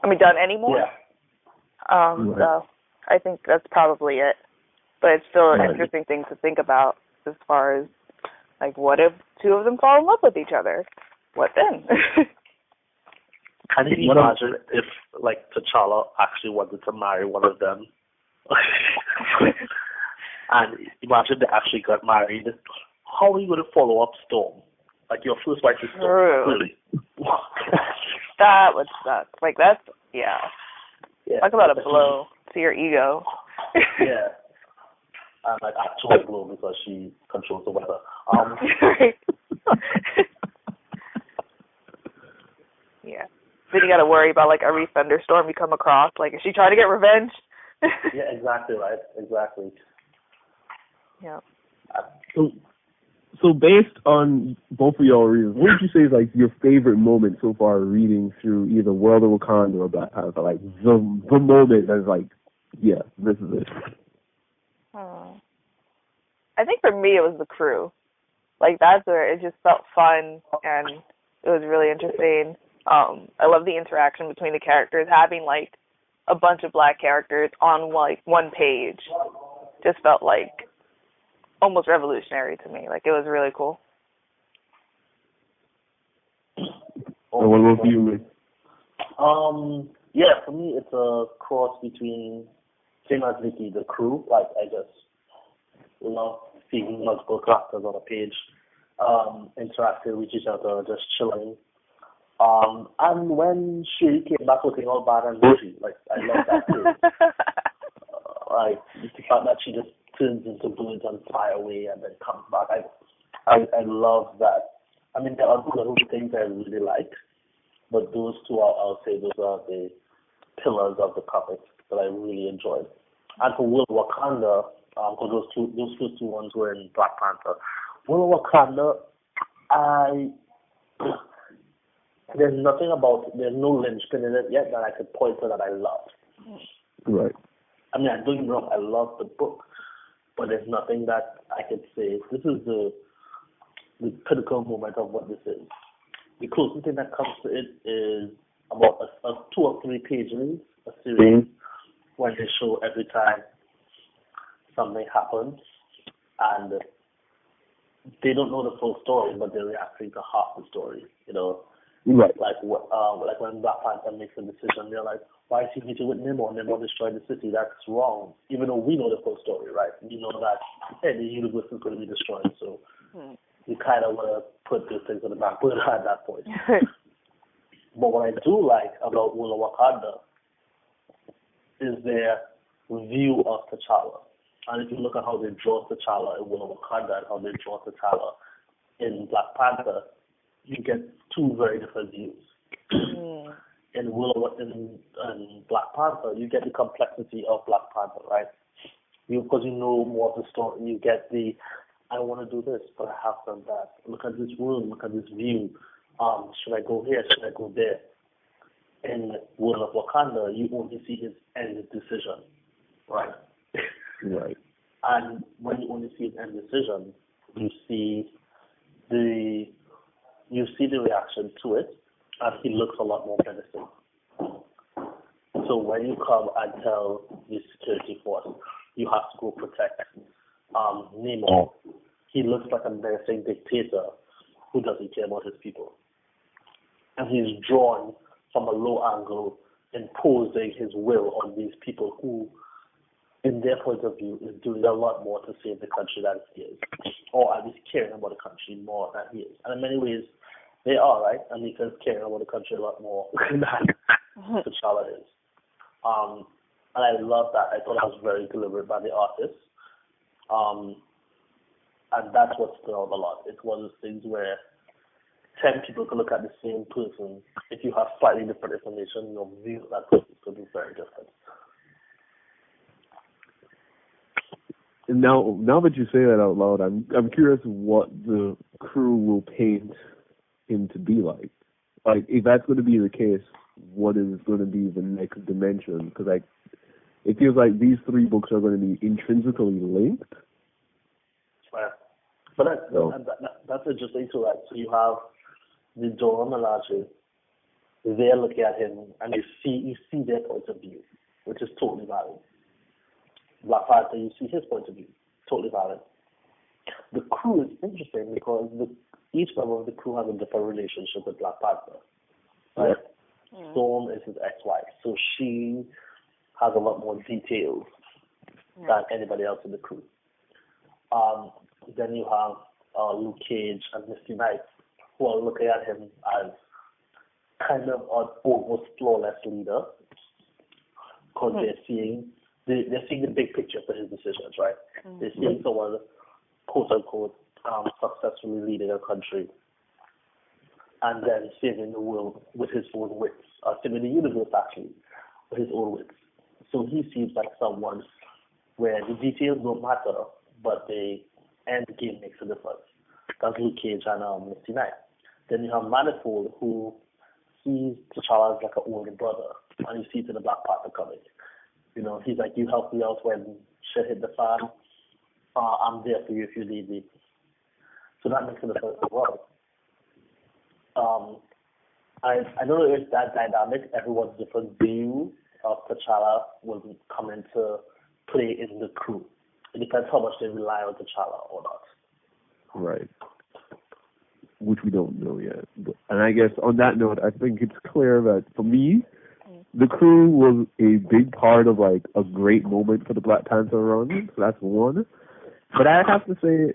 I mean, done anymore. Yeah. So I think that's probably it. But it's still an interesting thing to think about as far as, like, what if two of them fall in love with each other? What then? Can you imagine if, like, T'Challa actually wanted to marry one of them? And imagine they actually got married. How are you going to follow up Storm? Like, your first wife is Storm. True. Really? That would suck. Like, that's, yeah. Talk about a blow to your ego. Yeah. And, like, actual blow because she controls the weather. Yeah. Then you got to worry about, like, every thunderstorm you come across. Like, is she trying to get revenge? Yeah, exactly, right? Exactly. Yeah. So based on both of y'all reasons, what would you say is like your favorite moment so far reading through either World of Wakanda or Black Panther? Like the moment that's like, yeah, this is it. I think for me it was the crew. Like that's where it just felt fun and it was really interesting. I love the interaction between the characters. Having like a bunch of black characters on like one page just felt like almost revolutionary to me. Like it was really cool. And what about you, man? Yeah, for me it's a cross between same as Vicky, the crew. Like I just love seeing multiple characters on a page, interacting with each other, just chilling. And when she came back looking all bad and bushy, like I love that too. Like the fact that she just turns into bullets and fly away and then comes back. I love that. I mean, there are little things I really like, but those two, I'll say those are the pillars of the comic that I really enjoyed. And for Will Wakanda, because those first two ones were in Black Panther. Will Wakanda, there's no linchpin in it yet that I could point to that I love. Right. I mean, don't get me wrong, I love the book, but there's nothing that I could say, this is the critical moment of what this is. The closest thing that comes to it is about a 2 or 3 pages, a series, when they show every time something happens, and they don't know the full story, but they're reacting to half the story, you know? Right. Like when Black Panther makes a decision, they're like, why is he meeting with Nemo? Nemo destroyed the city. That's wrong. Even though we know the full story, right? We know that, hey, the universe is going to be destroyed. So you kind of want to put those things on the back burner at that point. But what I do like about Will of Wakanda is their view of T'Challa. And if you look at how they draw T'Challa in Will of Wakanda and how they draw T'Challa in Black Panther, you get 2 very different views. In Black Panther, you get the complexity of Black Panther, right? Because you know more of the story. You get the, I want to do this, but I have done that. Look at this room. Look at this view. Should I go here? Should I go there? In World of Wakanda, you only see his end decision, right? Right. And when you only see his end decision, you see the reaction to it, and he looks a lot more menacing. So when you come and tell the security force, you have to go protect Nemo, he looks like a menacing dictator who doesn't care about his people. And he's drawn from a low angle, imposing his will on these people who, in their point of view, is doing a lot more to save the country than he is, or at least caring about the country more than he is. And in many ways, they are, right? And Anika's caring about the country a lot more than T'Challa is. And I love that. I thought that was very deliberate by the artist. And that's what stood out a lot. It's one of those things where 10 people can look at the same person. If you have slightly different information, your view of that person could be very different. Now that you say that out loud, I'm curious what the crew will paint him to be like. Like, if that's going to be the case, what is going to be the next dimension? Because it feels like these 3 books are going to be intrinsically linked. Right. But that's interesting too, right? So you have the Dora Milaje, they're looking at him, and you see their point of view, which is totally valid. Black Panther, you see his point of view, totally valid. The crew is interesting because each member of the crew has a different relationship with Black Panther. Right? Storm is his ex-wife, so she has a lot more details than anybody else in the crew. Then you have Luke Cage and Misty Knight, who are looking at him as kind of an almost flawless leader, because they're seeing the big picture for his decisions, right? They're seeing someone, quote unquote, successfully leading a country, and then saving the world with his own wits, saving the universe actually with his own wits. So he seems like someone where the details don't matter, but the end game makes a difference. That's Luke Cage and Misty Knight. Then you have Manifold, who sees T'Challa as like an older brother, and you see it in the Black Panther comic. You know, he's like, you help me out when shit hit the fan. I'm there for you if you need me. So that makes a difference as well. I don't know if that dynamic, everyone's different view of T'Challa will come into play in the crew. It depends how much they rely on T'Challa or not. Right. Which we don't know yet. And I guess on that note, I think it's clear that for me, the crew was a big part of like a great moment for the Black Panther run. So that's one. But I have to say,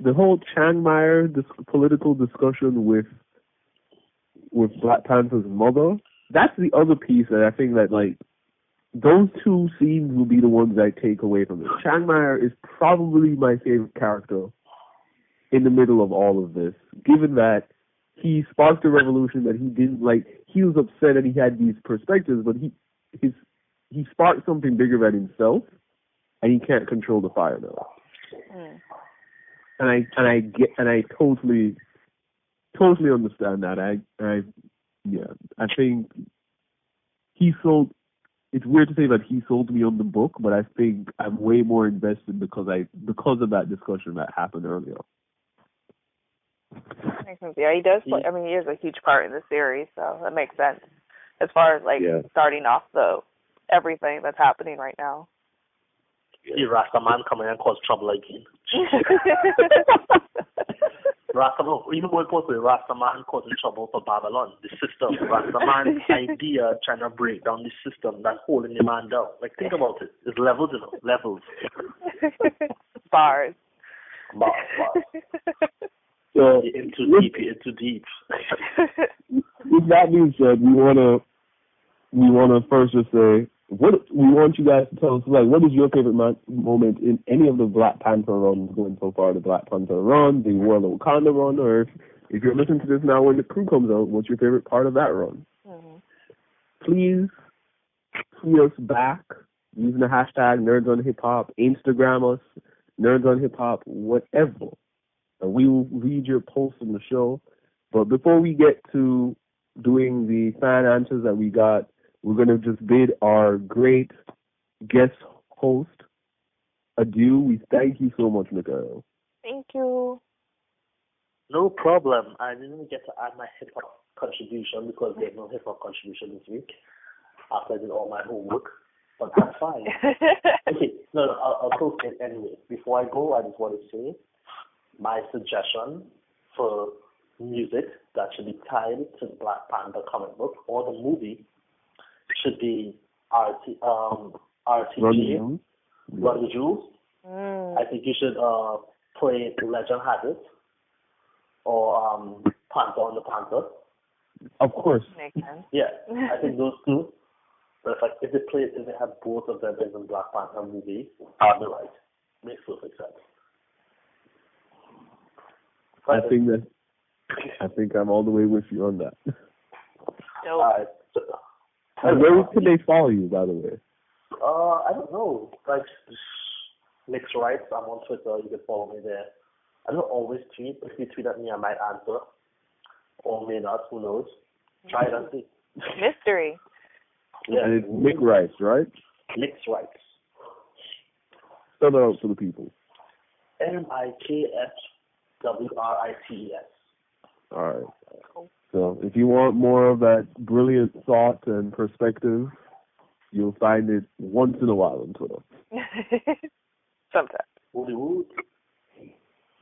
the whole Changmire political discussion with Black Panther's mother, that's the other piece that I think that like those two scenes will be the ones I take away from it. Changmire is probably my favorite character in the middle of all of this, given that he sparked a revolution that he didn't like. He was upset that he had these perspectives, but he sparked something bigger than himself, and he can't control the fire now. And I totally understand that. I think he sold. It's weird to say that he sold me on the book, but I think I'm way more invested because of that discussion that happened earlier. Makes sense. Yeah, he does play. I mean, he is a huge part in the series, so that makes sense as far as like starting off everything that's happening right now. See Rastaman coming and cause trouble again. Rastaman, even more importantly, Rastaman causing trouble for Babylon, the system. Rastaman's idea trying to break down the system that's holding the man down. Like, think about it. It's levels, levels. Bars. So into deep. With that being said, we wanna first just say what we want you guys to tell us. Like, what is your favorite moment in any of the Black Panther runs going so far? The Black Panther run, the World of Wakanda run, or if you're listening to this now when the crew comes out, what's your favorite part of that run? Please tweet us back using the hashtag NerdsOnHipHop, Instagram us, NerdsOnHipHop, whatever. And we will read your posts on the show. But before we get to doing the fan answers that we got, we're going to just bid our great guest host adieu. We thank you so much, Mikael. Thank you. No problem. I didn't get to add my hip-hop contribution because there's no hip-hop contribution this week after I did all my homework. But that's fine. Okay, no, I'll post it anyway. Before I go, I just want to say my suggestion for music that should be tied to the Black Panther comic book or the movie should be RTG, Run the Jewels. I think you should play Legend Has It or Panther on the Panther. Of course. Makes sense. Yeah, I think those two. But if they have both of them in the Black Panther movie, I'll be right. Makes perfect sense. I think I'm all the way with you on that. Nope. And where can they follow you, by the way? I don't know. Like, Mixed Rights, I'm on Twitter. You can follow me there. I don't always tweet. If you tweet at me, I might answer. Or may not. Who knows? Try it and see. Mystery. Yeah. And it's Mixed Rights, right? Mixed Rights. Spell that out for the people. MIKSWRITES. All right. So if you want more of that brilliant thought and perspective, you'll find it once in a while on Twitter. Sometimes.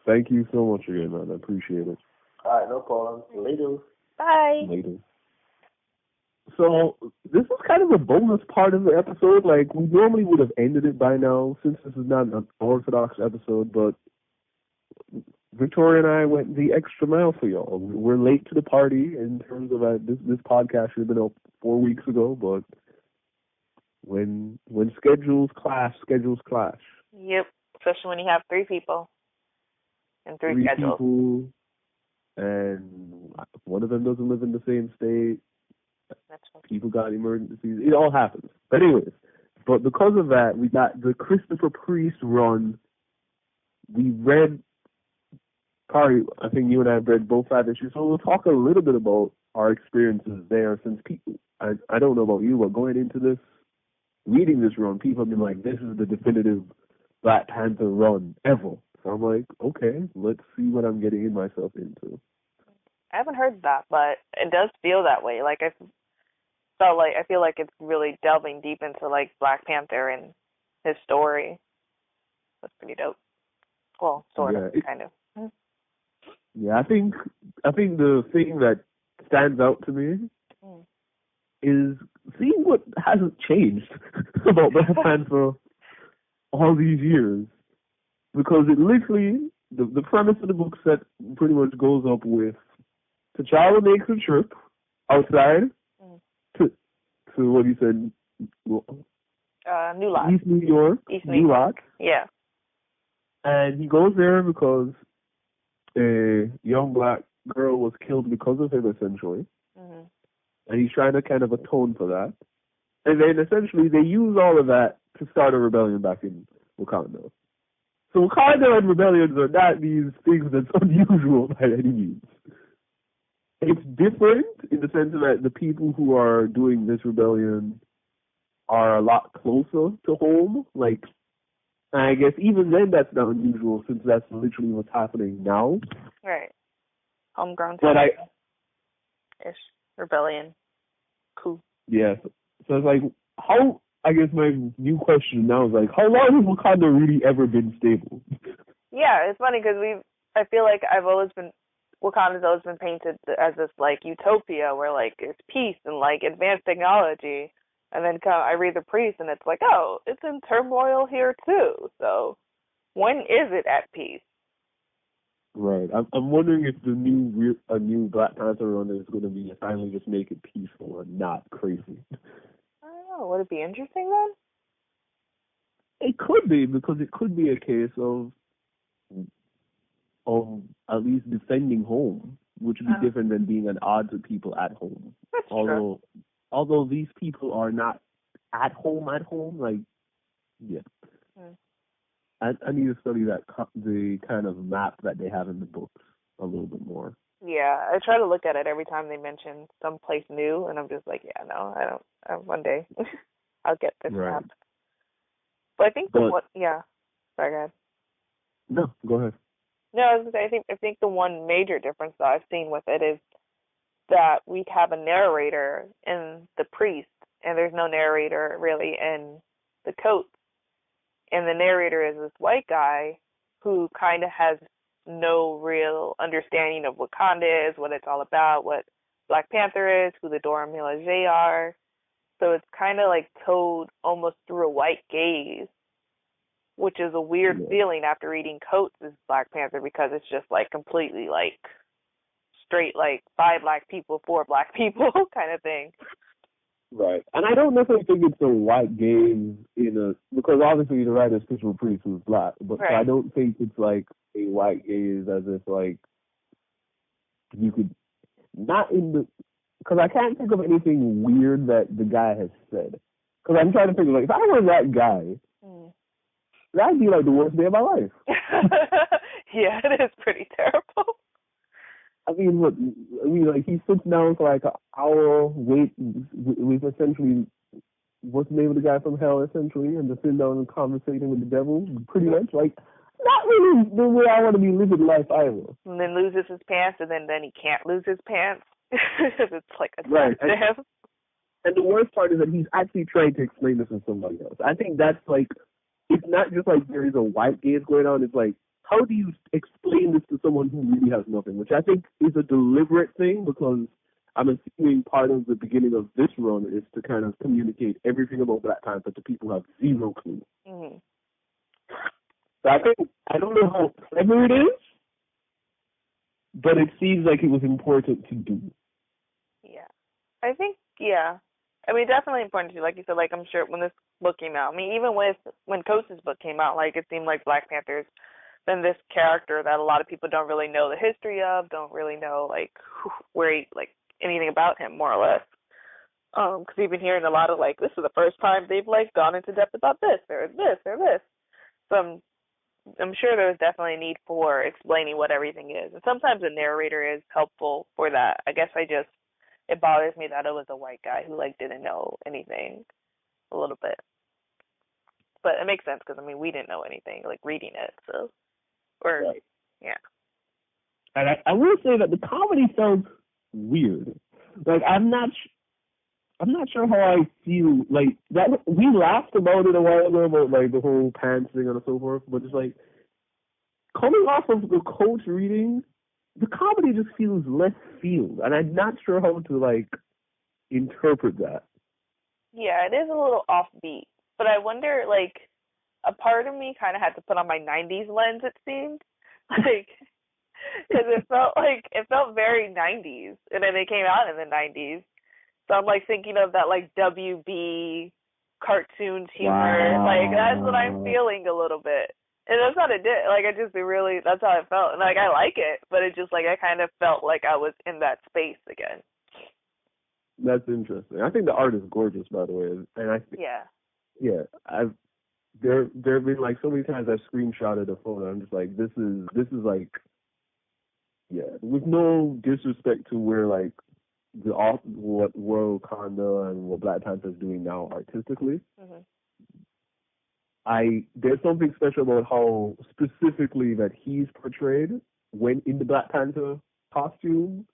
Thank you so much again, man. I appreciate it. All right, no problem. Later. Bye. Later. So this is kind of a bonus part of the episode. Like, we normally would have ended it by now, since this is not an orthodox episode, but Victoria and I went the extra mile for y'all. We're late to the party in terms of this podcast should have been up 4 weeks ago, but when schedules clash. Yep, especially when you have 3 people and 3 schedules. People, and one of them doesn't live in the same state. That's funny. People got emergencies. It all happens. But anyways, but because of that, we got the Christopher Priest run. We read, Kari, I think you and I have read both 5 issues, so we'll talk a little bit about our experiences there, since people, I don't know about you, but going into this, reading this run, people have been like, this is the definitive Black Panther run ever. So I'm like, okay, let's see what I'm getting myself into. I haven't heard that, but it does feel that way. Like, I feel like it's really delving deep into, like, Black Panther and his story. That's pretty dope. Well, sort of, kind of. Yeah, I think the thing that stands out to me is seeing what hasn't changed about Black Panther all these years. Because it literally, the premise of the book set pretty much goes up with T'Challa makes a trip outside to what you said, New Lot. East New York. New Lot. Yeah. And he goes there because a young black girl was killed because of him, essentially. Mm-hmm. And he's trying to kind of atone for that. And then essentially they use all of that to start a rebellion back in Wakanda. So Wakanda and rebellions are not these things that's unusual by any means. It's different in the sense that the people who are doing this rebellion are a lot closer to home. Like, I guess even then that's not unusual, since that's literally what's happening now. Right. Homegrown. But ish rebellion. Cool. Yeah. So it's like, how? I guess my new question now is like, how long has Wakanda really ever been stable? Yeah, it's funny because I feel like Wakanda's always been painted as this, like, utopia where, like, it's peace and, like, advanced technology. And then I read The Priest and it's like, oh, it's in turmoil here too. So when is it at peace? Right. I'm wondering if a new Black Panther run is going to be finally just make it peaceful and not crazy. I don't know. Would it be interesting then? It could be, because it could be a case of at least defending home, which would be different than being at odds with people at home. That's true. Although these people are not at home, like, yeah. I need to study the kind of map that they have in the books a little bit more. Yeah, I try to look at it every time they mention some place new, and I'm just like, yeah, no, I don't. One day I'll get this map. But I think yeah. Sorry, go ahead. No, go ahead. No, I was gonna say, I think the one major difference that I've seen with it is that we have a narrator in The Priest, and there's no narrator really in the Coates. And the narrator is this white guy who kind of has no real understanding of what Wakanda is, what it's all about, what Black Panther is, who the Dora Milaje are. So it's kind of like told almost through a white gaze, which is a weird feeling after reading Coates' Black Panther, because it's just like completely like straight, like 5 black people, 4 black people kind of thing. Right. And I don't necessarily think it's a white gaze because obviously the writer is Christopher Priest, who's black, but I don't think it's like a white gaze as if like you could, not in the, because I can't think of anything weird that the guy has said. Because I'm trying to think, like, if I were that guy, that'd be like the worst day of my life. Yeah, it is pretty terrible. I mean, like, he sits down for like an hour, with essentially, what's the name of the guy from hell, essentially, and just sitting down and conversating with the devil, pretty much. Like, not really the way I want to be living life either. And then loses his pants, and then he can't lose his pants. It's like a right. to him. And the worst part is that he's actually trying to explain this to somebody else. I think that's like, it's not just like there is a white gaze going on, it's like, how do you explain this to someone who really has nothing? Which I think is a deliberate thing, because I'm assuming part of the beginning of this run is to kind of communicate everything about Black Panther to people who have zero clue. Mm-hmm. So I don't know how clever it is, but it seems like it was important to do. Yeah. I think, yeah. I mean, definitely important to, like you said, like, I'm sure when this book came out, I mean, even when Coates' book came out, like, it seemed like Black Panther's been this character that a lot of people don't really know the history of, don't really know, like, like, anything about him, more or less. Because we've been hearing a lot of, like, this is the first time they've, like, gone into depth about this, or this, or this. So I'm sure there was definitely a need for explaining what everything is. And sometimes a narrator is helpful for that. I guess it bothers me that it was a white guy who, like, didn't know anything a little bit. But it makes sense because, I mean, we didn't know anything, like, reading it, so. Or, right. Yeah. And I will say that the comedy felt weird. Like, I'm not sure how I feel. Like, that we laughed about it a while ago, about, like, the whole pants thing and so forth, but it's like, coming off of the Coates reading, the comedy just feels left field, and I'm not sure how to, like, interpret that. Yeah, it is a little offbeat, but I wonder, like, a part of me kind of had to put on my 90s lens, it seemed, like, because it felt very 90s, and then it came out in the 90s, so I'm, like, thinking of that, like, WB cartoons humor, like, that's what I'm feeling a little bit. And that's not it did. Like, that's how it felt. And, like, I like it, but it just, like, I kind of felt like I was in that space again. That's interesting. I think the art is gorgeous, by the way. And I think, yeah, there have been, like, so many times I've screenshotted a photo, and I'm just like, this is, like, yeah, with no disrespect to where, like, what Wakanda and what Black Panther is doing now artistically. Mm-hmm. There's something special about how specifically that he's portrayed when in the Black Panther costume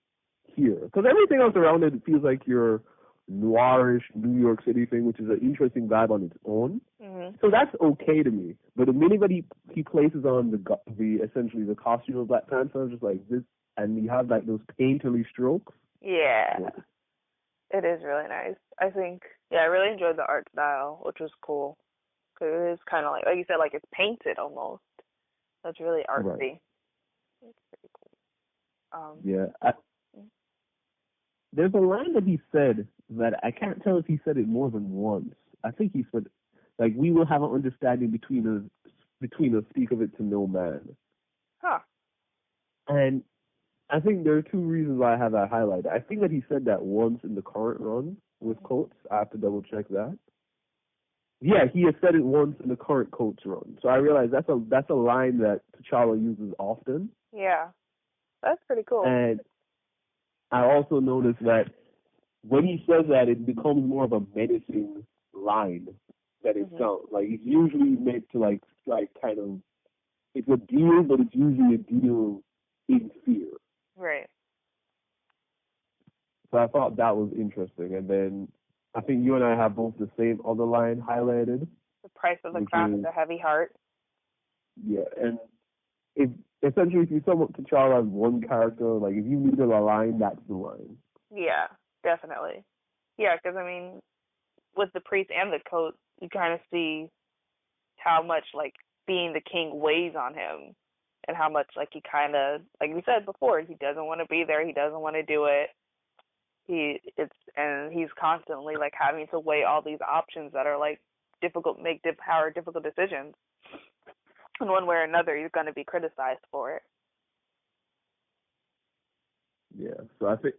here. Because everything else around it feels like your noirish New York City thing, which is an interesting vibe on its own. Mm-hmm. So that's okay to me. But the minute that he places on the essentially the costume of Black Panther, I'm just like this, and you have like those painterly strokes. Yeah. It is really nice. I think, I really enjoyed the art style, which was cool. Because it is kind of like you said, like it's painted almost. That's really artsy. Right. It's pretty cool. There's a line that he said that I can't tell if he said it more than once. I think he said, like, we will have an understanding between us, speak of it to no man. Huh. And I think there are two reasons why I have that highlighted. I think that he said that once in the current run with Coates. I have to double check that. Yeah, he has said it once in the current Coates run. So I realize that's a line that T'Challa uses often. Yeah. That's pretty cool. And I also noticed that when he says that, it becomes more of a menacing line that it sounds. Like, it's usually meant to, like kind of, it's a deal, but it's usually a deal in fear. Right. So I thought that was interesting. And then I think you and I have both the same other line highlighted. The price of the crown is a heavy heart. Yeah, and essentially if you sum up T'Challa as one character, like if you needed a line, that's the line. Yeah, definitely. Yeah, because I mean, with the priest and the coat, you kind of see how much like being the king weighs on him, and how much like he kind of, like we said before, he doesn't want to be there, he doesn't want to do it. He's constantly like having to weigh all these options that are like difficult decisions. And one way or another, he's going to be criticized for it. Yeah, so I think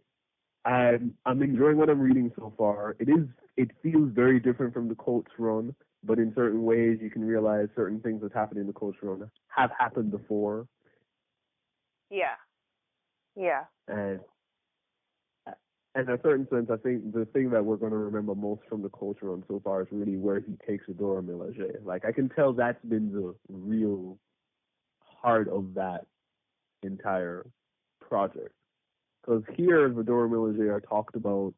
I'm enjoying what I'm reading so far. It feels very different from the Coates run, but in certain ways you can realize certain things that happened in the Coates run have happened before. Yeah. Yeah. And in a certain sense, I think the thing that we're going to remember most from the Coates run so far is really where he takes Dora Milaje. Like, I can tell that's been the real heart of that entire project. Because here, Dora Milaje are talked about,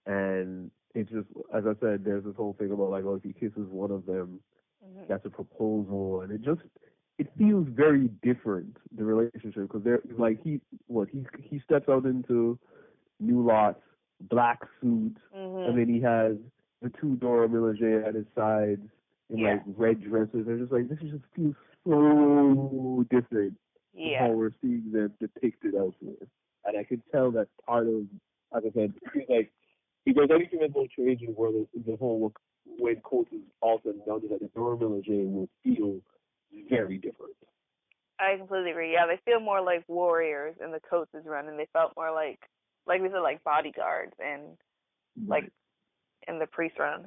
and it's just, as I said, there's this whole thing about, like, oh, if he kisses one of them, that's a proposal, and it feels very different, the relationship, because they're, like, he steps out into New Lot's black suit, and then he has the two Dora Milaje at his sides in like red dresses. They're just like, this just feels so different from how we're seeing them depicted elsewhere. And I can tell that part of, as I said, like, if there's anything that will change in the world, the whole, when Coates is all said and done, is that the Dora Milaje will feel very different. I completely agree. Yeah, they feel more like warriors in the Coates' run, and they felt more like we said, like bodyguards, and like in the Priest run.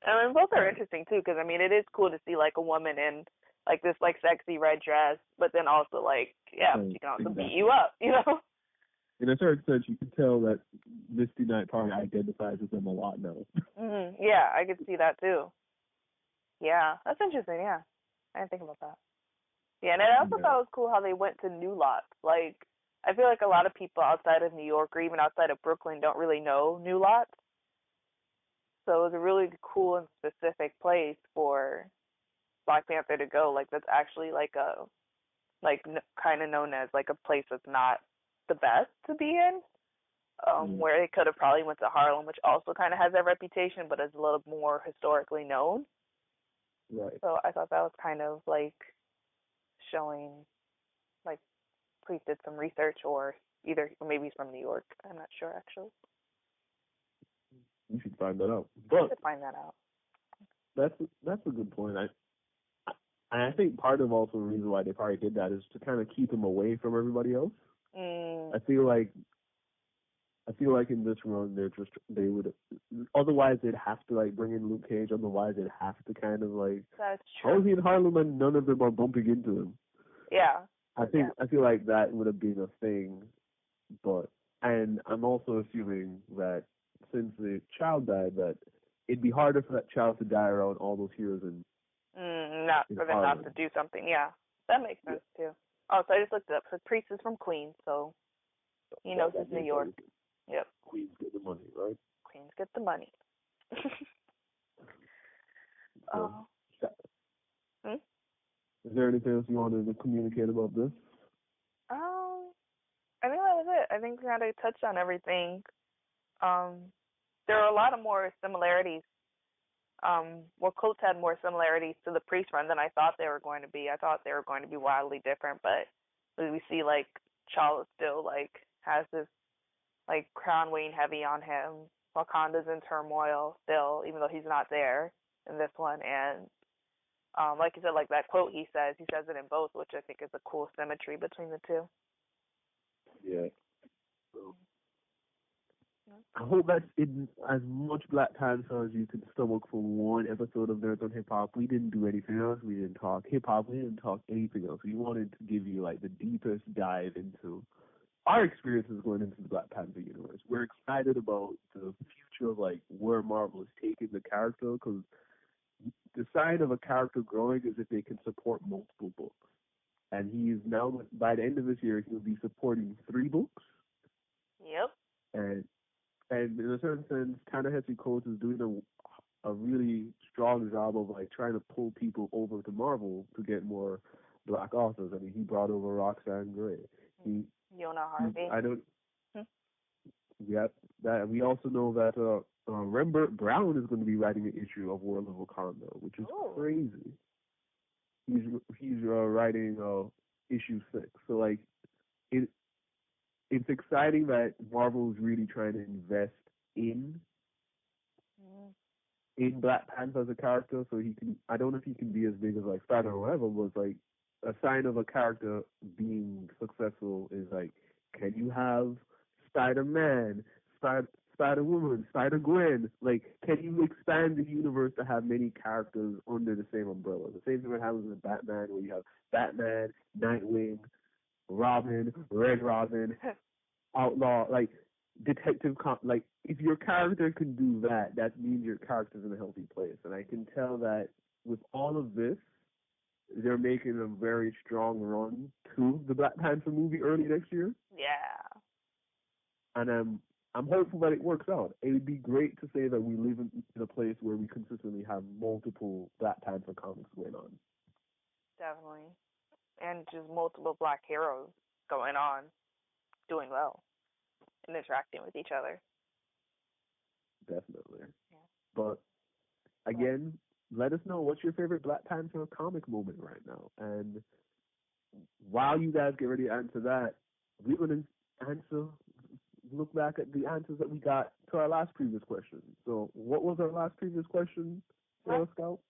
And both are interesting too, because I mean, it is cool to see like a woman in like this like sexy red dress, but then also like she can also beat you up, you know. In a certain sense, you can tell that Misty Knight probably identifies with them a lot now. Yeah, I could see that too. Yeah, that's interesting. Yeah, I didn't think about that. Yeah, and I also thought it was cool how they went to New Lot. Like, I feel like a lot of people outside of New York or even outside of Brooklyn don't really know New Lot. So it was a really cool and specific place for Black Panther to go. Like, that's actually like kind of known as like a place that's not the best to be in. Where they could have probably went to Harlem, which also kind of has that reputation, but is a little more historically known. Right. So I thought that was kind of like showing, like, Priest did some research, or maybe he's from New York. I'm not sure, actually. You should find that out. I should find that out. That's a good point. I think part of also the reason why they probably did that is to kind of keep him away from everybody else. I feel like in this run they would otherwise they'd have to like bring in Luke Cage. Otherwise they'd have to kind of like, that's true. How is he in Harlem and none of them are bumping into him? Yeah. I feel like that would have been a thing, and I'm also assuming that since the child died, that it'd be harder for that child to die around all those heroes and not for them not to do something. Yeah, that makes sense too. Oh, so I just looked it up. So Priest is from Queens, so he knows it's New York. Yep. Queens get the money, right? Queens get the money. Is there anything else you wanted to communicate about this? I think that was it. I think we kind of touched on everything. There are a lot of more similarities. Coates had more similarities to the Priest run than I thought they were going to be. I thought they were going to be wildly different, but we see like Charles still like has this like crown weighing heavy on him. Wakanda's in turmoil still, even though he's not there in this one. And like you said, like that quote he says it in both, which I think is a cool symmetry between the two. Yeah. I hope that's in as much Black Panther as you can stomach for one episode of Nerds on Hip Hop. We didn't do anything else. We didn't talk hip hop. We didn't talk anything else. We wanted to give you like the deepest dive into our experiences going into the Black Panther universe. We're excited about the future of like where Marvel is taking the character, because the sign of a character growing is if they can support multiple books. And he is now, by the end of this year, he'll be supporting 3 books. Yep. And in a certain sense, Ta-Nehisi Coates is doing a really strong job of like trying to pull people over to Marvel to get more Black authors. I mean, he brought over Roxanne Gray. Yona Harvey. We also know that Rembert Brown is going to be writing an issue of World of Wakanda, which is crazy. He's writing issue 6. So like it's exciting that Marvel is really trying to invest in Black Panther as a character, so he can. I don't know if he can be as big as like Spider or whatever, but it's like a sign of a character being successful is like, can you have Spider-Man, Spider-Woman, Spider-Gwen? Like, can you expand the universe to have many characters under the same umbrella? The same thing that happens with Batman, where you have Batman, Nightwing, Robin, Red Robin, Outlaw, like Detective. Like, if your character can do that, that means your character's in a healthy place. And I can tell that with all of this, they're making a very strong run to the Black Panther movie early next year. Yeah. And I'm hopeful that it works out. It would be great to say that we live in a place where we consistently have multiple Black Panther comics going on. Definitely. And just multiple Black heroes going on, doing well. and interacting with each other. Definitely. Yeah. But again, let us know what's your favorite Black Panther comic moment right now. And while you guys get ready to answer that, we're going to look back at the answers that we got to our last previous question. So what was our last previous question, Sarah Scout?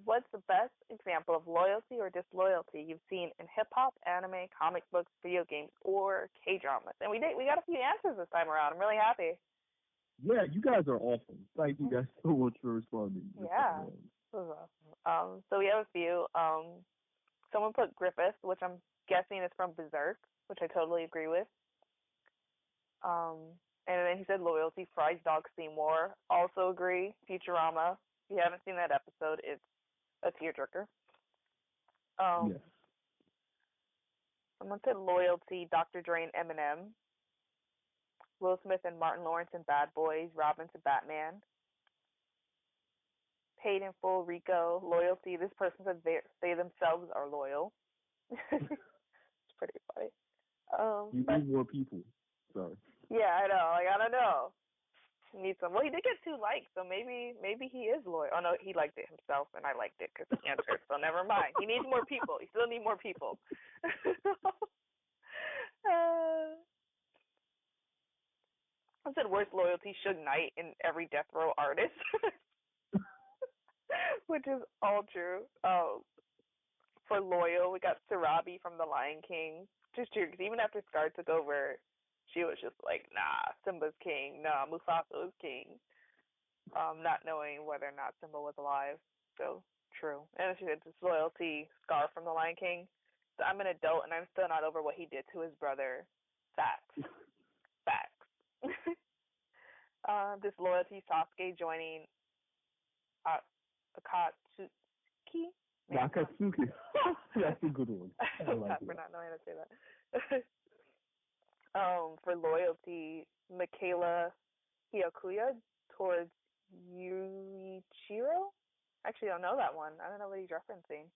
What's the best example of loyalty or disloyalty you've seen in hip-hop, anime, comic books, video games, or K-dramas? And we got a few answers this time around. I'm really happy. Yeah, you guys are awesome. Thank you guys so much for responding. Yeah, this was awesome. So we have a few. Someone put Griffith, which I'm guessing is from Berserk, which I totally agree with. And then he said loyalty, Fry's Dog Seymour. Also agree. Futurama. If you haven't seen that episode, it's a tearjerker. Yes. Someone said loyalty, Dr. Dre and Eminem. Will Smith and Martin Lawrence in Bad Boys. Robin to Batman. Paid in full, Rico. Loyalty. This person said they themselves are loyal. It's pretty funny. You need more people. Sorry. Yeah, I know. I don't know. He needs some. Well, he did get 2 likes, so maybe he is loyal. Oh no, he liked it himself, and I liked it because he answered. So never mind. He needs more people. He still needs more people. I said worst loyalty, Suge Knight in every Death Row Artist, which is all true. For loyal, we got Sarabi from The Lion King. Just true, because even after Scar took over, she was just like, nah, Simba's king. Nah, Mufasa is king. Not knowing whether or not Simba was alive. So, true. And she said disloyalty, Scar from The Lion King. So I'm an adult, and I'm still not over what he did to his brother. Facts. Disloyalty, Sasuke joining Akatsuki. Akatsuki. That's a good one. I like for not knowing how to say that. For loyalty, Michaela Hyakuya towards Yuichiro. Actually, I don't know that one. I don't know what he's referencing.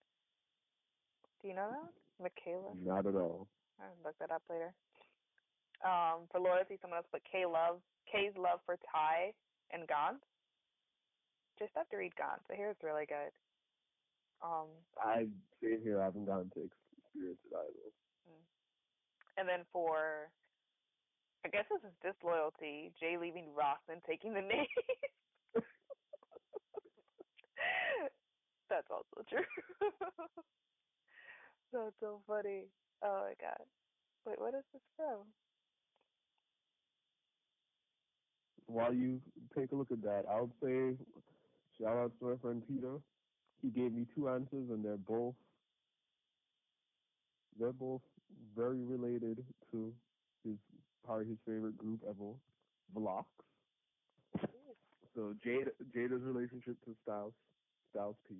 Do you know that one? Michaela? Not at all. I'll look that up later. For loyalty, someone else put K's love for Ty and Gaunt. Just have to read Gaunt. I hear it's really good. I say here I haven't gotten to experience it either. And then for, I guess this is disloyalty, Jay leaving Ross and taking the name. That's also true. That's so funny. Oh my god. Wait, what is this from? While you take a look at that, I would say shout out to my friend Peter. He gave me 2 answers, and they're both very related to probably his favorite group ever, Vlox. So Jada's relationship to Styles P.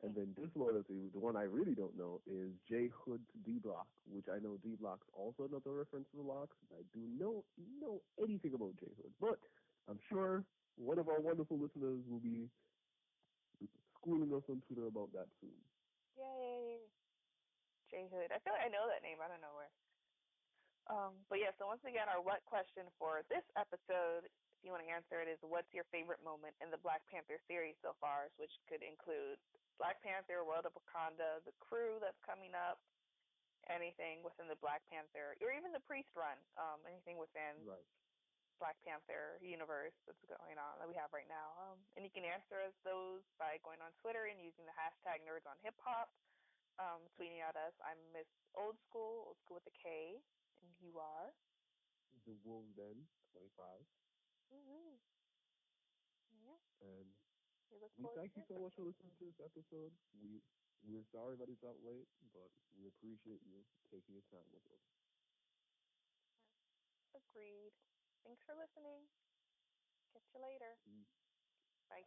And then disloyalty, the one I really don't know, is J Hood to D Block, which I know D Block's also another reference to the Locks. I do not know anything about J Hood, but I'm sure one of our wonderful listeners will be schooling us on Twitter about that soon. Yay! J Hood. I feel like I know that name. I don't know where. But yeah, so once again, our what question for this episode, if you want to answer it, is what's your favorite moment in the Black Panther series so far, which could include Black Panther, World of Wakanda, the crew that's coming up, anything within the Black Panther, or even the Priest run, anything within Black Panther universe that's going on that we have right now. And you can answer us those by going on Twitter and using the hashtag NerdsOnHipHop, tweeting at us. I'm Miss Old School with a K, and you are? The Wolves Den, 25. Mm-hmm. Yeah. And we thank you so much for listening to this episode. We're sorry that it's out late, but we appreciate you taking your time with us. Agreed. Thanks for listening. Catch you later. Bye.